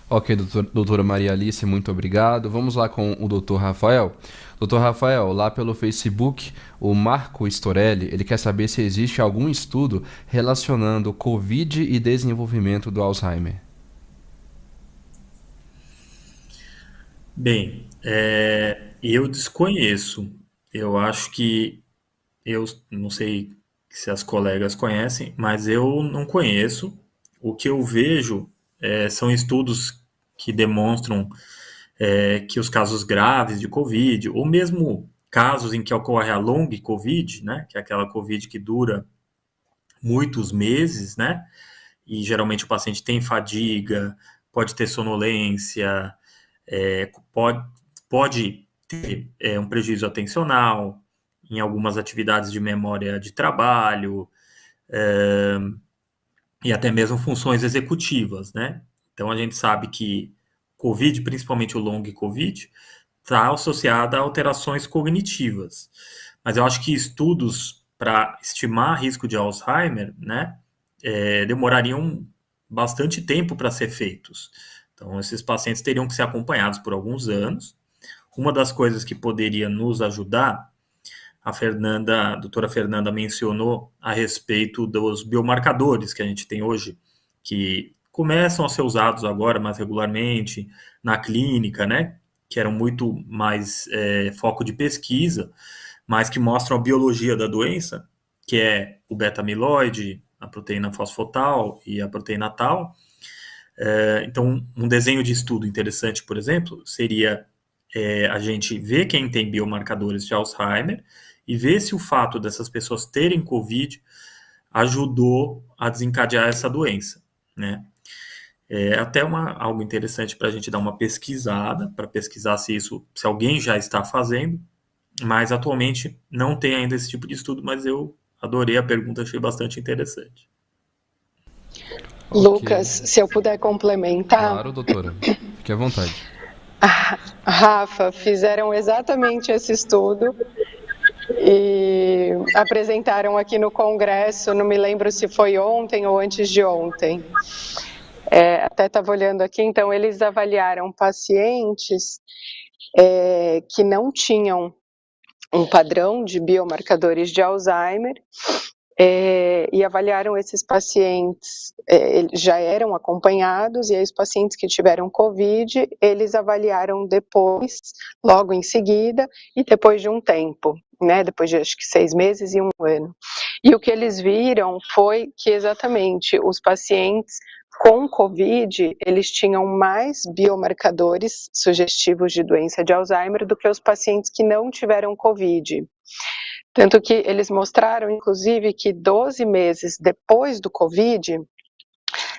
Ok, doutora Maria Alice, muito obrigado. Vamos lá com o doutor Rafael. Doutor Rafael, lá pelo Facebook, o Marco Storelli, ele quer saber se existe algum estudo relacionando Covid e desenvolvimento do Alzheimer. Bem, eu desconheço. Eu acho que, eu não sei se as colegas conhecem, mas eu não conheço. O que eu vejo são estudos que demonstram que os casos graves de Covid, ou mesmo casos em que ocorre a long Covid, né, que é aquela Covid que dura muitos meses, né? E geralmente o paciente tem fadiga, pode ter sonolência, pode ter um prejuízo atencional em algumas atividades de memória de trabalho, e até mesmo funções executivas, né? Então a gente sabe que COVID, principalmente o long COVID, está associada a alterações cognitivas. Mas eu acho que estudos para estimar risco de Alzheimer, né, demorariam bastante tempo para ser feitos. Então, esses pacientes teriam que ser acompanhados por alguns anos. Uma das coisas que poderia nos ajudar, a doutora Fernanda mencionou a respeito dos biomarcadores que a gente tem hoje, que começam a ser usados agora mais regularmente na clínica, né? Que eram muito mais foco de pesquisa, mas que mostram a biologia da doença, que é o beta-amiloide, a proteína fosfotal e a proteína tal. Então, um desenho de estudo interessante, por exemplo, seria a gente ver quem tem biomarcadores de Alzheimer e ver se o fato dessas pessoas terem COVID ajudou a desencadear essa doença, né? É até algo interessante para a gente dar uma pesquisada, para pesquisar se alguém já está fazendo, mas atualmente não tem ainda esse tipo de estudo, mas eu adorei a pergunta, achei bastante interessante. Lucas, se eu puder complementar. Claro, doutora. Fique à vontade. Rafa, fizeram exatamente esse estudo e apresentaram aqui no Congresso, não me lembro se foi ontem ou antes de ontem. Até estava olhando aqui, então eles avaliaram pacientes que não tinham um padrão de biomarcadores de Alzheimer e avaliaram esses pacientes, já eram acompanhados, e aí os pacientes que tiveram COVID, eles avaliaram depois, logo em seguida, e depois de um tempo, né, depois de acho que 6 meses e 1 ano. E o que eles viram foi que exatamente os pacientes com COVID, eles tinham mais biomarcadores sugestivos de doença de Alzheimer do que os pacientes que não tiveram COVID. Tanto que eles mostraram, inclusive, que 12 meses depois do COVID,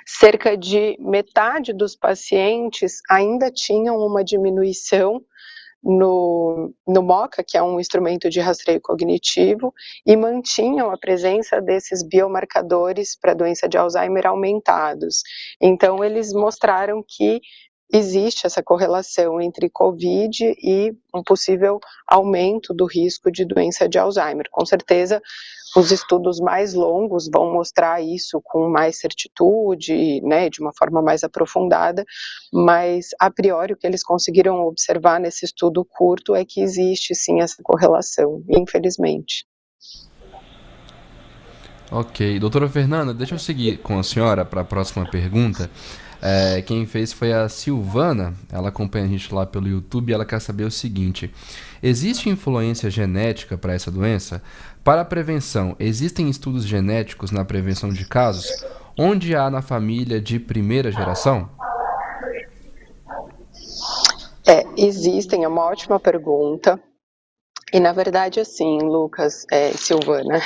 cerca de metade dos pacientes ainda tinham uma diminuição no MoCA, que é um instrumento de rastreio cognitivo, e mantinham a presença desses biomarcadores para a doença de Alzheimer aumentados. Então, eles mostraram que existe essa correlação entre COVID e um possível aumento do risco de doença de Alzheimer. Com certeza, os estudos mais longos vão mostrar isso com mais certitude, né, de uma forma mais aprofundada, mas a priori o que eles conseguiram observar nesse estudo curto é que existe sim essa correlação, infelizmente. Ok, doutora Fernanda, deixa eu seguir com a senhora para a próxima pergunta. Quem fez foi a Silvana, ela acompanha a gente lá pelo YouTube e ela quer saber o seguinte: existe influência genética para essa doença? Para a prevenção, existem estudos genéticos na prevenção de casos? Onde há na família de primeira geração? Existem, é uma ótima pergunta. E na verdade, assim, Lucas, Silvana,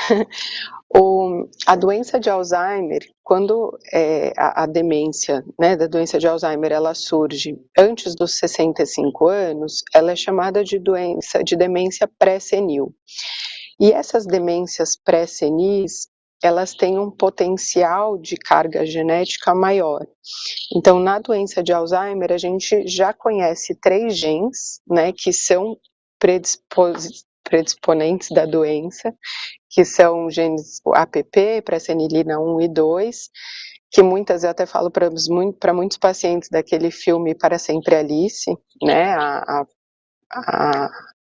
a doença de Alzheimer, quando a demência, né, da doença de Alzheimer, ela surge antes dos 65 anos, ela é chamada de demência pré-senil. E essas demências pré-senis, elas têm um potencial de carga genética maior. Então, na doença de Alzheimer, a gente já conhece 3 genes, né, que são predisponentes da doença, que são genes APP, pré-senilina 1 e 2, que muitas, eu até falo para muitos pacientes daquele filme Para Sempre Alice, né, a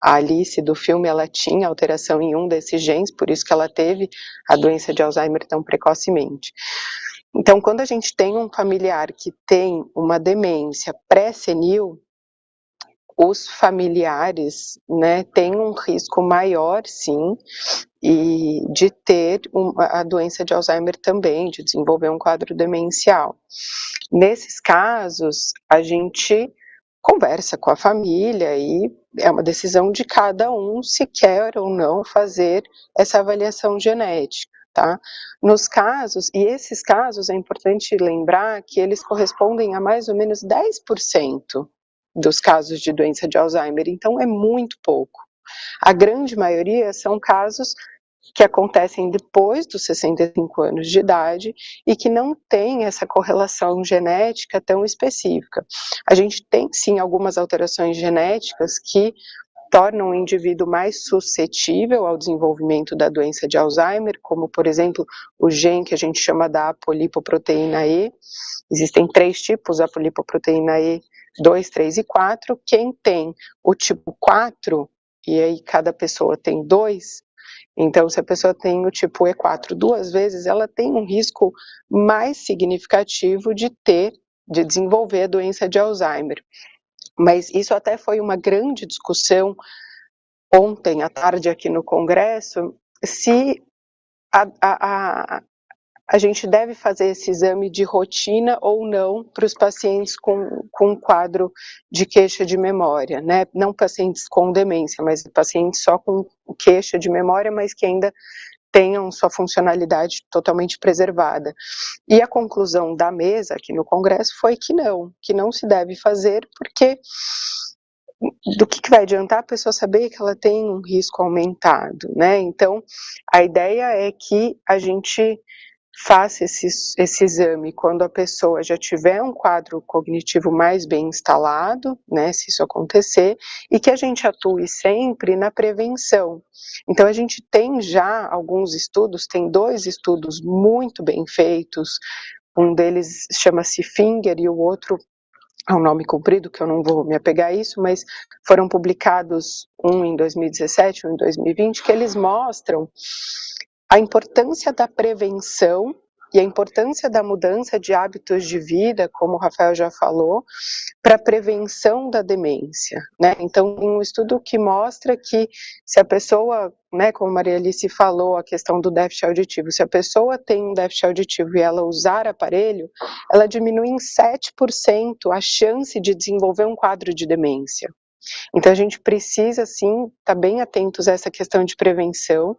Alice do filme, ela tinha alteração em um desses genes, por isso que ela teve a doença de Alzheimer tão precocemente. Então, quando a gente tem um familiar que tem uma demência pré-senil, os familiares, né, têm um risco maior, sim, e de ter a doença de Alzheimer também, de desenvolver um quadro demencial. Nesses casos, a gente conversa com a família e é uma decisão de cada um se quer ou não fazer essa avaliação genética. tá? Nos casos, e esses casos é importante lembrar que eles correspondem a mais ou menos 10% dos casos de doença de Alzheimer, então é muito pouco. A grande maioria são casos que acontecem depois dos 65 anos de idade e que não tem essa correlação genética tão específica. A gente tem, sim, algumas alterações genéticas que tornam o indivíduo mais suscetível ao desenvolvimento da doença de Alzheimer, como, por exemplo, o gene que a gente chama da apolipoproteína E. Existem 3 tipos, a apolipoproteína E 2, 3 e 4. Quem tem o tipo 4, e aí cada pessoa tem 2, então se a pessoa tem o tipo E4 2 vezes, ela tem um risco mais significativo de desenvolver a doença de Alzheimer. Mas isso até foi uma grande discussão ontem à tarde aqui no Congresso, se a gente deve fazer esse exame de rotina ou não para os pacientes com quadro de queixa de memória, né? Não pacientes com demência, mas pacientes só com queixa de memória, mas que ainda tenham sua funcionalidade totalmente preservada. E a conclusão da mesa aqui no Congresso foi que não se deve fazer, porque do que vai adiantar a pessoa saber que ela tem um risco aumentado, né? Então, a ideia é que a gente faça esse exame quando a pessoa já tiver um quadro cognitivo mais bem instalado, né, se isso acontecer, e que a gente atue sempre na prevenção. Então, a gente tem já alguns estudos, tem 2 estudos muito bem feitos, um deles chama-se Finger e o outro é um nome comprido, que eu não vou me apegar a isso, mas foram publicados um em 2017, um em 2020, que eles mostram a importância da prevenção e a importância da mudança de hábitos de vida, como o Rafael já falou, para a prevenção da demência, né? Então, um estudo que mostra que se a pessoa, né, como a Maria Alice falou, a questão do déficit auditivo, se a pessoa tem um déficit auditivo e ela usar aparelho, ela diminui em 7% a chance de desenvolver um quadro de demência. Então, a gente precisa, sim, estar bem atentos a essa questão de prevenção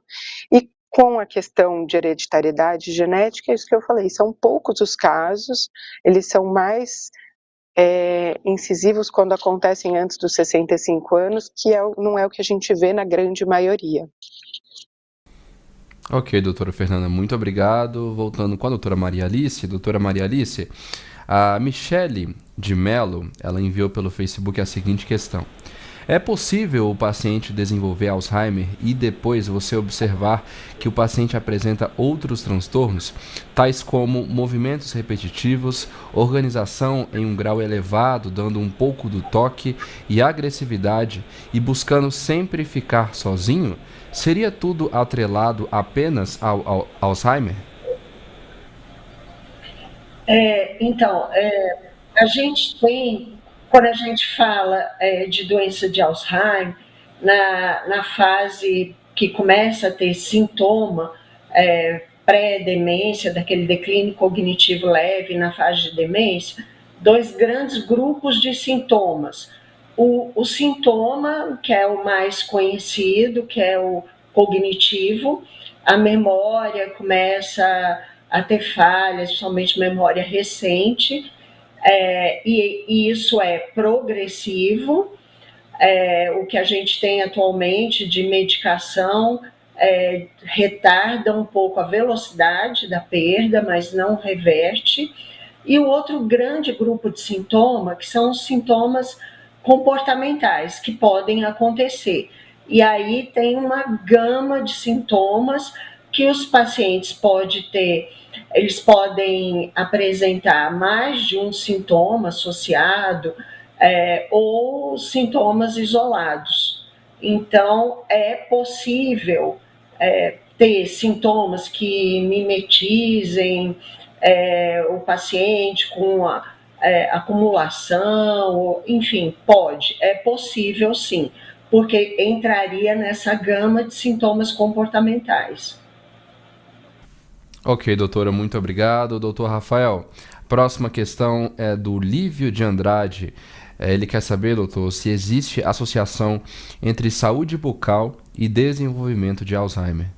e com a questão de hereditariedade genética, é isso que eu falei, são poucos os casos, eles são mais incisivos quando acontecem antes dos 65 anos, que não é o que a gente vê na grande maioria. Ok, doutora Fernanda, muito obrigado. Voltando com a doutora Maria Alice. Doutora Maria Alice, a Michele de Mello, ela enviou pelo Facebook a seguinte questão. É possível o paciente desenvolver Alzheimer e depois você observar que o paciente apresenta outros transtornos, tais como movimentos repetitivos, organização em um grau elevado, dando um pouco do toque e agressividade e buscando sempre ficar sozinho? Seria tudo atrelado apenas ao Alzheimer? Então, a gente tem, quando a gente fala de doença de Alzheimer, na fase que começa a ter sintoma pré-demência, daquele declínio cognitivo leve na fase de demência, 2 grandes grupos de sintomas. O sintoma, que é o mais conhecido, que é o cognitivo, a memória começa a ter falhas, principalmente memória recente, e isso é progressivo. O que a gente tem atualmente de medicação retarda um pouco a velocidade da perda, mas não reverte. E o outro grande grupo de sintoma, que são os sintomas comportamentais, que podem acontecer. E aí tem uma gama de sintomas que os pacientes podem ter. Eles podem apresentar mais de um sintoma associado ou sintomas isolados. Então, é possível ter sintomas que mimetizem o paciente com acumulação, enfim, é possível sim, porque entraria nessa gama de sintomas comportamentais. Ok, doutora, muito obrigado. Doutor Rafael, próxima questão é do Lívio de Andrade. Ele quer saber, doutor, se existe associação entre saúde bucal e desenvolvimento de Alzheimer.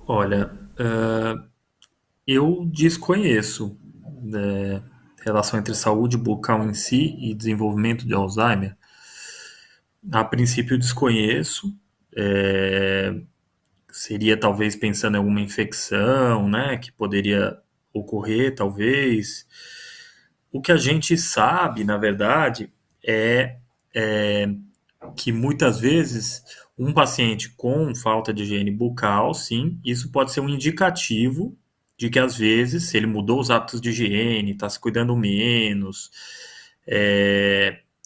Olha, eu desconheço relação entre saúde bucal em si e desenvolvimento de Alzheimer. A princípio, desconheço. Seria talvez pensando em alguma infecção, né, que poderia ocorrer, talvez. O que a gente sabe, na verdade, é que muitas vezes um paciente com falta de higiene bucal, sim, isso pode ser um indicativo de que às vezes, se ele mudou os hábitos de higiene, está se cuidando menos,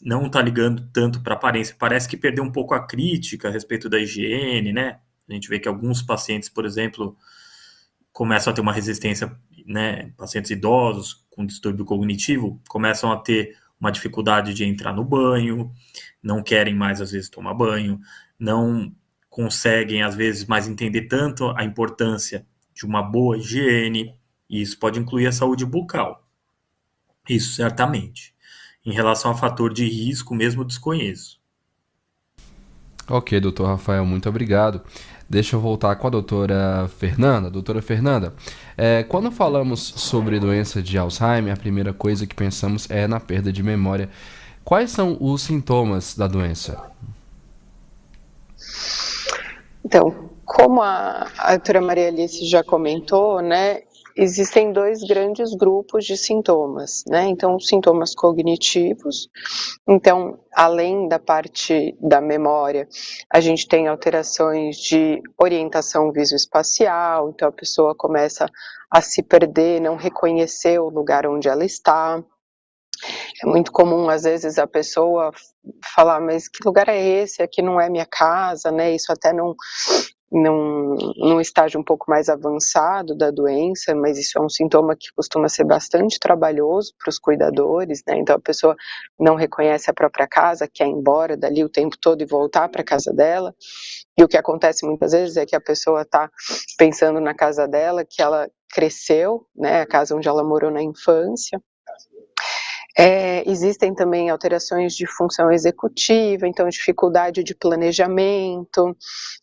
não está ligando tanto para a aparência, parece que perdeu um pouco a crítica a respeito da higiene, né? A gente vê que alguns pacientes, por exemplo, começam a ter uma resistência, né? Pacientes idosos com distúrbio cognitivo começam a ter uma dificuldade de entrar no banho, não querem mais, às vezes, tomar banho, não conseguem, às vezes, mais entender tanto a importância de uma boa higiene, e isso pode incluir a saúde bucal. Isso, certamente. Em relação ao fator de risco, mesmo desconheço. Ok, doutor Rafael, muito obrigado. Deixa eu voltar com a doutora Fernanda. Doutora Fernanda, quando falamos sobre doença de Alzheimer, a primeira coisa que pensamos é na perda de memória. Quais são os sintomas da doença? Então, como a doutora Maria Alice já comentou, né, existem dois grandes grupos de sintomas, né? Então, os sintomas cognitivos. Então, além da parte da memória, a gente tem alterações de orientação visoespacial, então a pessoa começa a se perder, não reconhecer o lugar onde ela está. É muito comum, às vezes, a pessoa falar, mas que lugar é esse? Aqui não é minha casa, né? Isso até num estágio um pouco mais avançado da doença, mas isso é um sintoma que costuma ser bastante trabalhoso para os cuidadores, né? Então a pessoa não reconhece a própria casa, quer ir embora dali o tempo todo e voltar para a casa dela. E o que acontece muitas vezes é que a pessoa está pensando na casa dela, que ela cresceu, né? A casa onde ela morou na infância. Existem também alterações de função executiva, então dificuldade de planejamento,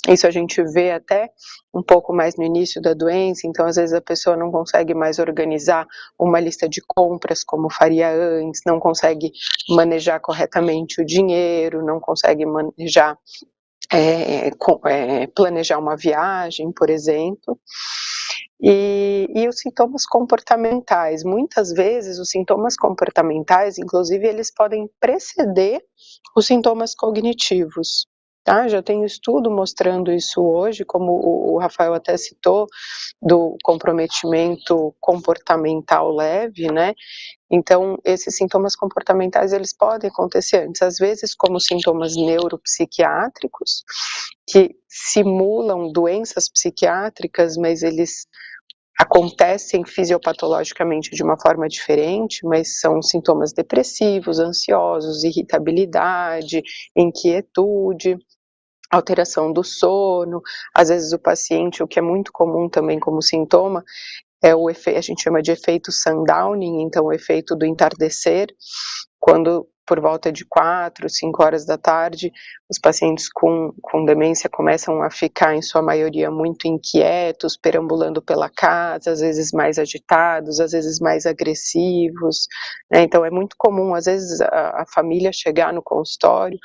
isso a gente vê até um pouco mais no início da doença, então às vezes a pessoa não consegue mais organizar uma lista de compras como faria antes, não consegue manejar corretamente o dinheiro, não consegue manejar, planejar uma viagem, por exemplo. E os sintomas comportamentais, muitas vezes os sintomas comportamentais, inclusive, eles podem preceder os sintomas cognitivos, tá? Já tem estudo mostrando isso hoje, como o Rafael até citou, do comprometimento comportamental leve, né? Então, esses sintomas comportamentais, eles podem acontecer antes, às vezes como sintomas neuropsiquiátricos, que simulam doenças psiquiátricas, mas eles acontecem fisiopatologicamente de uma forma diferente, mas são sintomas depressivos, ansiosos, irritabilidade, inquietude, alteração do sono. Às vezes o paciente, o que é muito comum também como sintoma, é o efeito, a gente chama de efeito sundowning, então o efeito do entardecer, quando por volta de 4, 5 horas da tarde, os pacientes com demência começam a ficar, em sua maioria, muito inquietos, perambulando pela casa, às vezes mais agitados, às vezes mais agressivos, né? Então é muito comum, às vezes, a família chegar no consultório,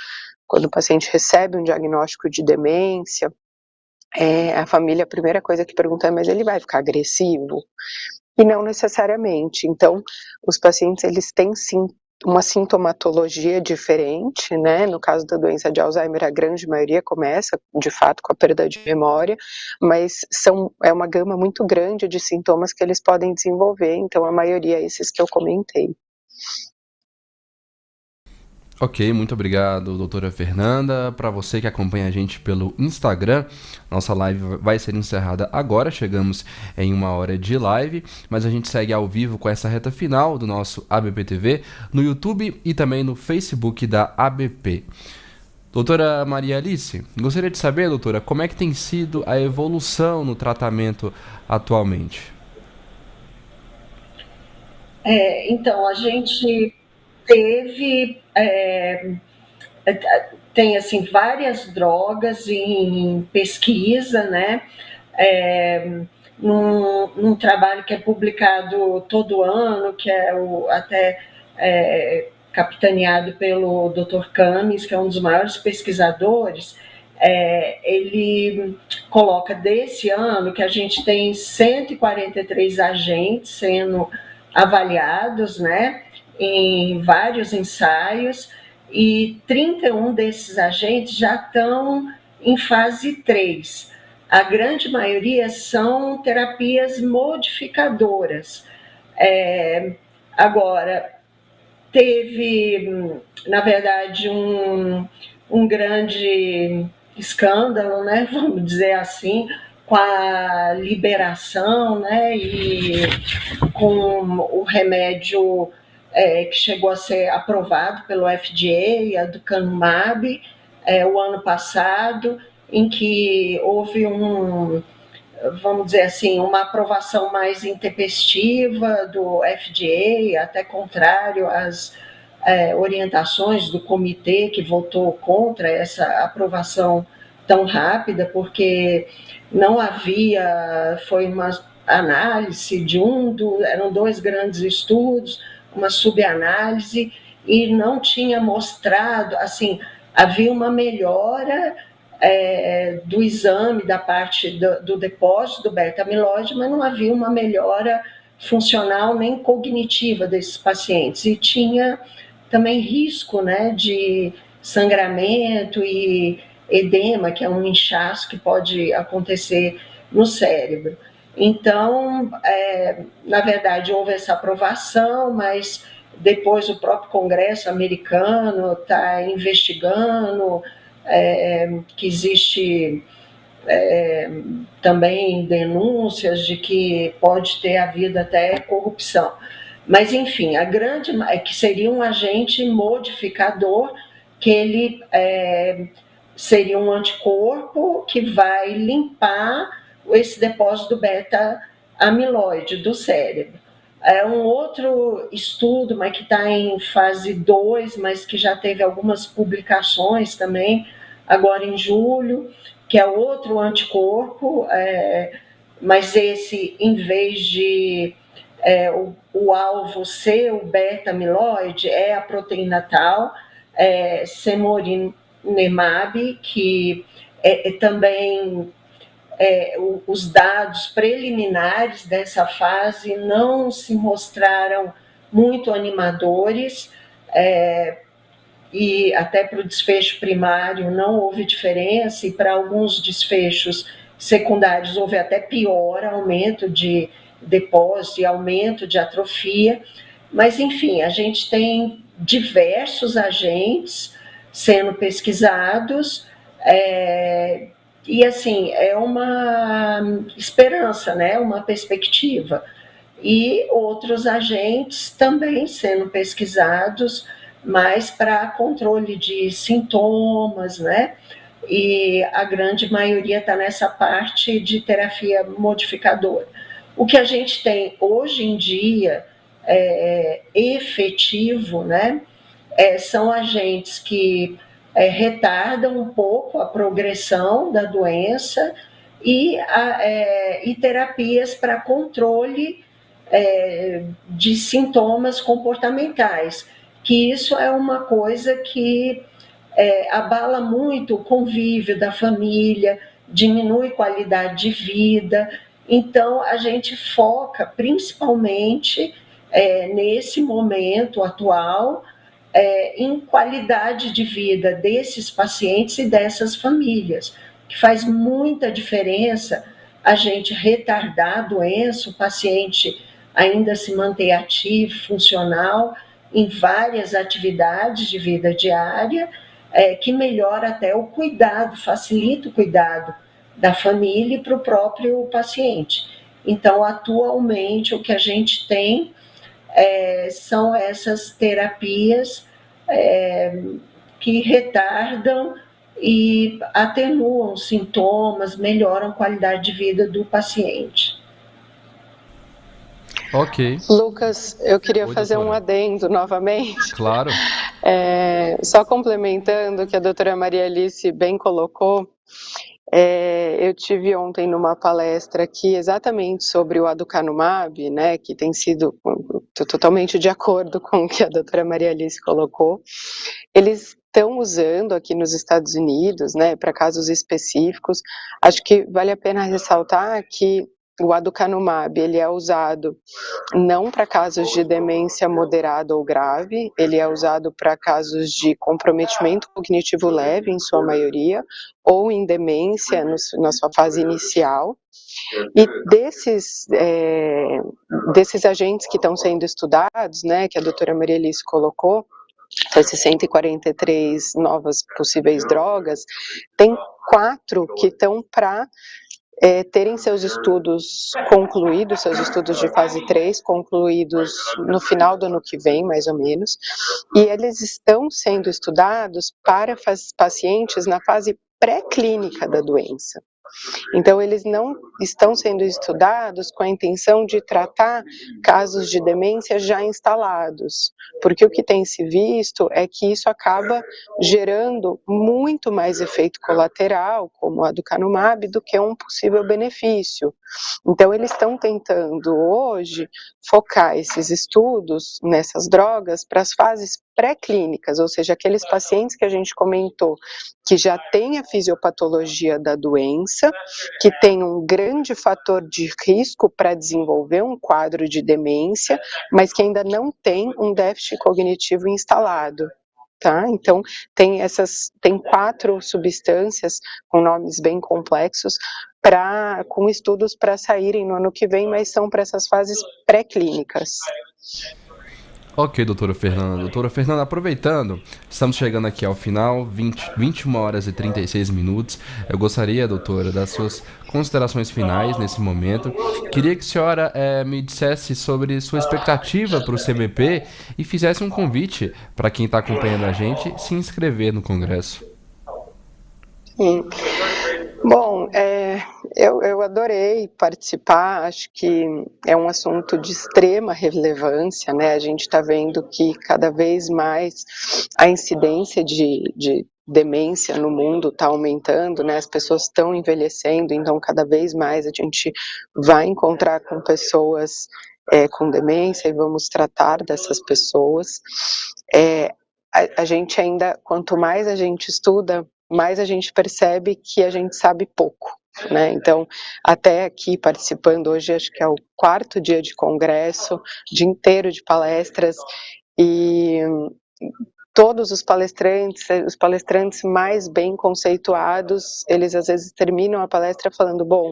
quando o paciente recebe um diagnóstico de demência, a família, a primeira coisa que pergunta é, mas ele vai ficar agressivo? E não necessariamente. Então, os pacientes, eles têm sim uma sintomatologia diferente, né? No caso da doença de Alzheimer, a grande maioria começa, de fato, com a perda de memória, mas é uma gama muito grande de sintomas que eles podem desenvolver, então a maioria é esses que eu comentei. Ok, muito obrigado, doutora Fernanda. Para você que acompanha a gente pelo Instagram, nossa live vai ser encerrada agora. Chegamos em 1 hora de live, mas a gente segue ao vivo com essa reta final do nosso ABP-TV no YouTube e também no Facebook da ABP. Doutora Maria Alice, gostaria de saber, doutora, como é que tem sido a evolução no tratamento atualmente? Então, a gente teve, tem assim várias drogas em pesquisa, né? num trabalho que é publicado todo ano, que é capitaneado pelo Dr. Camis, que é um dos maiores pesquisadores. Ele coloca desse ano que a gente tem 143 agentes sendo avaliados, né, em vários ensaios, e 31 desses agentes já estão em fase 3. A grande maioria são terapias modificadoras. Agora, teve, na verdade, um grande escândalo, né, vamos dizer assim, com a liberação, né, e com o remédio que chegou a ser aprovado pelo FDA, a aducanumab, o ano passado, em que houve vamos dizer assim, uma aprovação mais intempestiva do FDA, até contrário às orientações do comitê que votou contra essa aprovação tão rápida, porque não havia, foi uma análise eram 2 grandes estudos, uma subanálise, e não tinha mostrado, assim, havia uma melhora do exame da parte do depósito do beta-amiloide, mas não havia uma melhora funcional nem cognitiva desses pacientes, e tinha também risco, né, de sangramento e edema, que é um inchaço que pode acontecer no cérebro. Então, na verdade, houve essa aprovação, mas depois o próprio Congresso americano está investigando, que existe também denúncias de que pode ter havido até corrupção. Mas, enfim, a grande é que seria um agente modificador, que ele seria um anticorpo que vai limpar esse depósito do beta-amiloide do cérebro. É um outro estudo, mas que está em fase 2, mas que já teve algumas publicações também, agora em julho, que é outro anticorpo, mas esse, em vez de o alvo ser o beta-amiloide, é a proteína tal, semorinumab, que também os dados preliminares dessa fase não se mostraram muito animadores, e até para o desfecho primário não houve diferença, e para alguns desfechos secundários houve até pior, aumento de depósito e aumento de atrofia. Mas, enfim, a gente tem diversos agentes sendo pesquisados, e, assim, é uma esperança, né? Uma perspectiva. E outros agentes também sendo pesquisados, mas para controle de sintomas, né? E a grande maioria está nessa parte de terapia modificadora. O que a gente tem hoje em dia efetivo, né? São agentes que retardam um pouco a progressão da doença e terapias para controle de sintomas comportamentais, que isso é uma coisa que abala muito o convívio da família, diminui qualidade de vida. Então, a gente foca principalmente nesse momento atual em qualidade de vida desses pacientes e dessas famílias, que faz muita diferença a gente retardar a doença, o paciente ainda se manter ativo, funcional, em várias atividades de vida diária, que melhora até o cuidado, facilita o cuidado da família e para o próprio paciente. Então, atualmente, o que a gente tem são essas terapias que retardam e atenuam sintomas, melhoram a qualidade de vida do paciente. Ok. Lucas, eu queria fazer doutora. um adendo novamente. Claro. Só complementando o que a doutora Maria Alice bem colocou, Eu tive ontem numa palestra aqui exatamente sobre o aducanumab, né, que tem sido totalmente de acordo com o que a doutora Maria Alice colocou. Eles estão usando aqui nos Estados Unidos, né, para casos específicos. Acho que vale a pena ressaltar que o aducanumab, ele é usado não para casos de demência moderada ou grave, ele é usado para casos de comprometimento cognitivo leve, em sua maioria, ou em demência na sua fase inicial. E desses agentes que estão sendo estudados, né, que a doutora Maria Alice colocou, essas 143 novas possíveis drogas, tem 4 que estão para terem seus estudos concluídos, seus estudos de fase 3 concluídos no final do ano que vem, mais ou menos, e eles estão sendo estudados para pacientes na fase pré-clínica da doença. Então, eles não estão sendo estudados com a intenção de tratar casos de demência já instalados, porque o que tem se visto é que isso acaba gerando muito mais efeito colateral, como a aducanumab, do que um possível benefício. Então, eles estão tentando hoje focar esses estudos nessas drogas para as fases pré-clínicas, ou seja, aqueles pacientes que a gente comentou que já têm a fisiopatologia da doença, que tem um grande fator de risco para desenvolver um quadro de demência, mas que ainda não tem um déficit cognitivo instalado. Tá? Então, tem 4 substâncias com nomes bem complexos, com estudos para saírem no ano que vem, mas são para essas fases pré-clínicas. Ok, doutora Fernanda. Doutora Fernanda, aproveitando, estamos chegando aqui ao final, 21 horas e 36 minutos. Eu gostaria, doutora, das suas considerações finais nesse momento. Queria que a senhora me dissesse sobre sua expectativa para o CBP e fizesse um convite para quem está acompanhando a gente se inscrever no Congresso. Sim. Bom, eu adorei participar, acho que é um assunto de extrema relevância, né? A gente está vendo que cada vez mais a incidência de demência no mundo está aumentando, né? As pessoas estão envelhecendo, então cada vez mais a gente vai encontrar com pessoas com demência e vamos tratar dessas pessoas. A gente ainda, quanto mais a gente estuda, mais a gente percebe que a gente sabe pouco, né? Então, até aqui participando hoje, acho que é o 4º dia de congresso, dia inteiro de palestras, e todos os palestrantes mais bem conceituados, eles às vezes terminam a palestra falando, bom,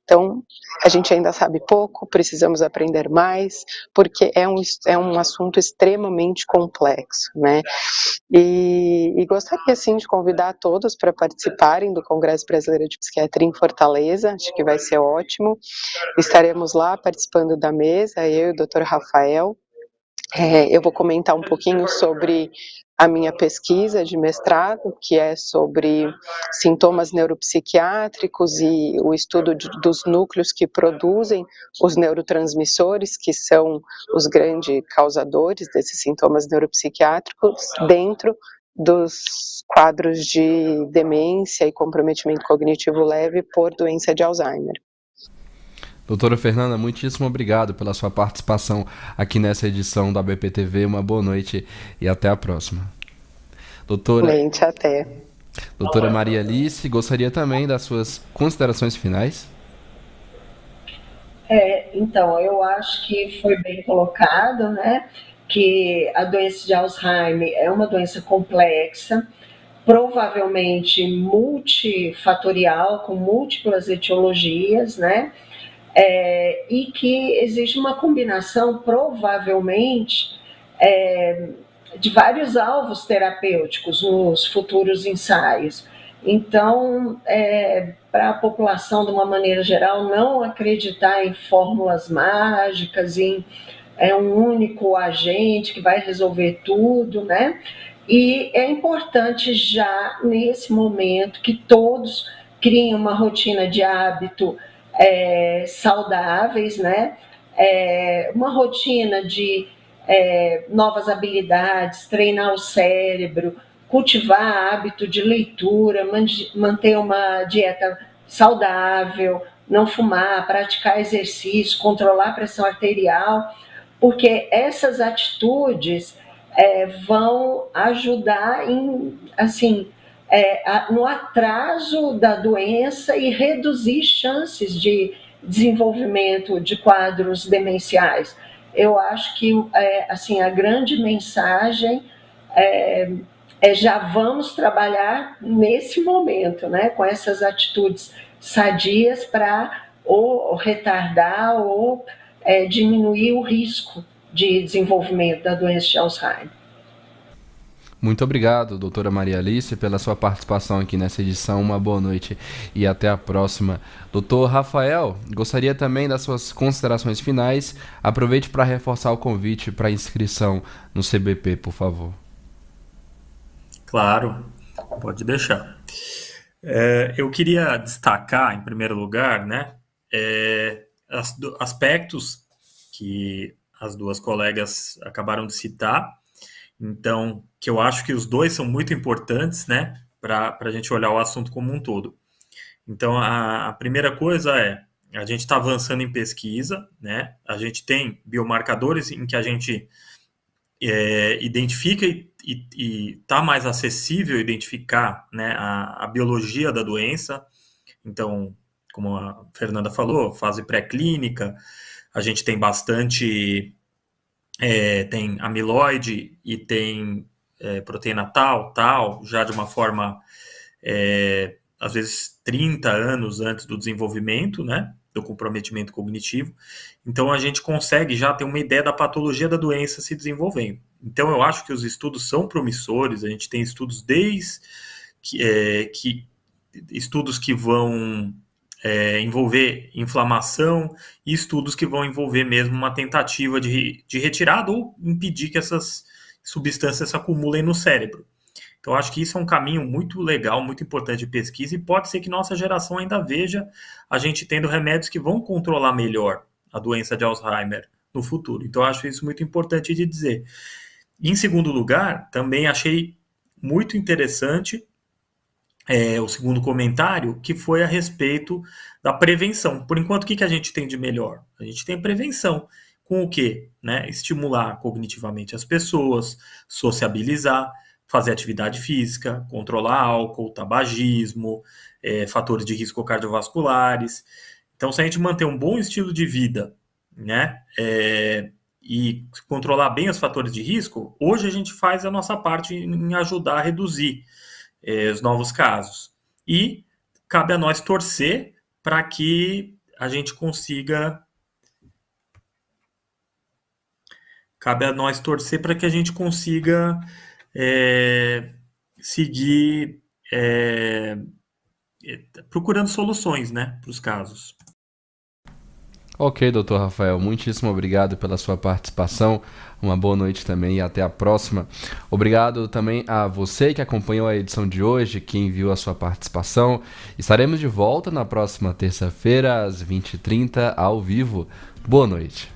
então a gente ainda sabe pouco, precisamos aprender mais, porque é um assunto extremamente complexo, né? E gostaria, sim, de convidar todos para participarem do Congresso Brasileiro de Psiquiatria em Fortaleza, acho que vai ser ótimo. Estaremos lá participando da mesa, eu e o Dr. Rafael. Eu vou comentar um pouquinho sobre a minha pesquisa de mestrado, que é sobre sintomas neuropsiquiátricos e o estudo dos núcleos que produzem os neurotransmissores, que são os grandes causadores desses sintomas neuropsiquiátricos, dentro dos quadros de demência e comprometimento cognitivo leve por doença de Alzheimer. Doutora Fernanda, muitíssimo obrigado pela sua participação aqui nessa edição do ABPTV. Uma boa noite e até a próxima. Até. Doutora Maria Alice, gostaria também das suas considerações finais? Então, eu acho que foi bem colocado, né, que a doença de Alzheimer é uma doença complexa, provavelmente multifatorial, com múltiplas etiologias, né, e que existe uma combinação, provavelmente, de vários alvos terapêuticos nos futuros ensaios. Então, para a população, de uma maneira geral, não acreditar em fórmulas mágicas, em um único agente que vai resolver tudo, né? E é importante já, nesse momento, que todos criem uma rotina de hábito saudáveis, né? Uma rotina de novas habilidades, treinar o cérebro, cultivar hábito de leitura, manter uma dieta saudável, não fumar, praticar exercício, controlar a pressão arterial, porque essas atitudes vão ajudar no atraso da doença e reduzir chances de desenvolvimento de quadros demenciais. Eu acho que a grande mensagem já vamos trabalhar nesse momento, né, com essas atitudes sadias para ou retardar ou diminuir o risco de desenvolvimento da doença de Alzheimer. Muito obrigado, doutora Maria Alice, pela sua participação aqui nessa edição. Uma boa noite e até a próxima. Doutor Rafael, gostaria também das suas considerações finais. Aproveite para reforçar o convite para inscrição no CBP, por favor. Claro, pode deixar. Eu queria destacar, em primeiro lugar, né, aspectos que as duas colegas acabaram de citar. Então, que eu acho que os dois são muito importantes, né, para a gente olhar o assunto como um todo. Então, a primeira coisa a gente está avançando em pesquisa, né, a gente tem biomarcadores em que a gente identifica e está mais acessível identificar, né, a biologia da doença. Então, como a Fernanda falou, fase pré-clínica, a gente tem bastante... tem amiloide e tem proteína tal, já de uma forma, às vezes, 30 anos antes do desenvolvimento, né, do comprometimento cognitivo. Então, a gente consegue já ter uma ideia da patologia da doença se desenvolvendo. Então, eu acho que os estudos são promissores, a gente tem estudos estudos que vão envolver inflamação e estudos que vão envolver mesmo uma tentativa de retirada ou impedir que essas substâncias se acumulem no cérebro. Então, acho que isso é um caminho muito legal, muito importante de pesquisa e pode ser que nossa geração ainda veja a gente tendo remédios que vão controlar melhor a doença de Alzheimer no futuro. Então, acho isso muito importante de dizer. Em segundo lugar, também achei muito interessante o segundo comentário, que foi a respeito da prevenção. Por enquanto, o que a gente tem de melhor? A gente tem prevenção. Com o quê? Né? Estimular cognitivamente as pessoas, sociabilizar, fazer atividade física, controlar álcool, tabagismo, fatores de risco cardiovasculares. Então, se a gente manter um bom estilo de vida, né, e controlar bem os fatores de risco, hoje a gente faz a nossa parte em ajudar a reduzir os novos casos. E cabe a nós torcer para que a gente consiga... seguir procurando soluções, né, para os casos. Ok, doutor Rafael, muitíssimo obrigado pela sua participação, uma boa noite também e até a próxima. Obrigado também a você que acompanhou a edição de hoje, que enviou a sua participação. Estaremos de volta na próxima terça-feira, às 20h30, ao vivo. Boa noite.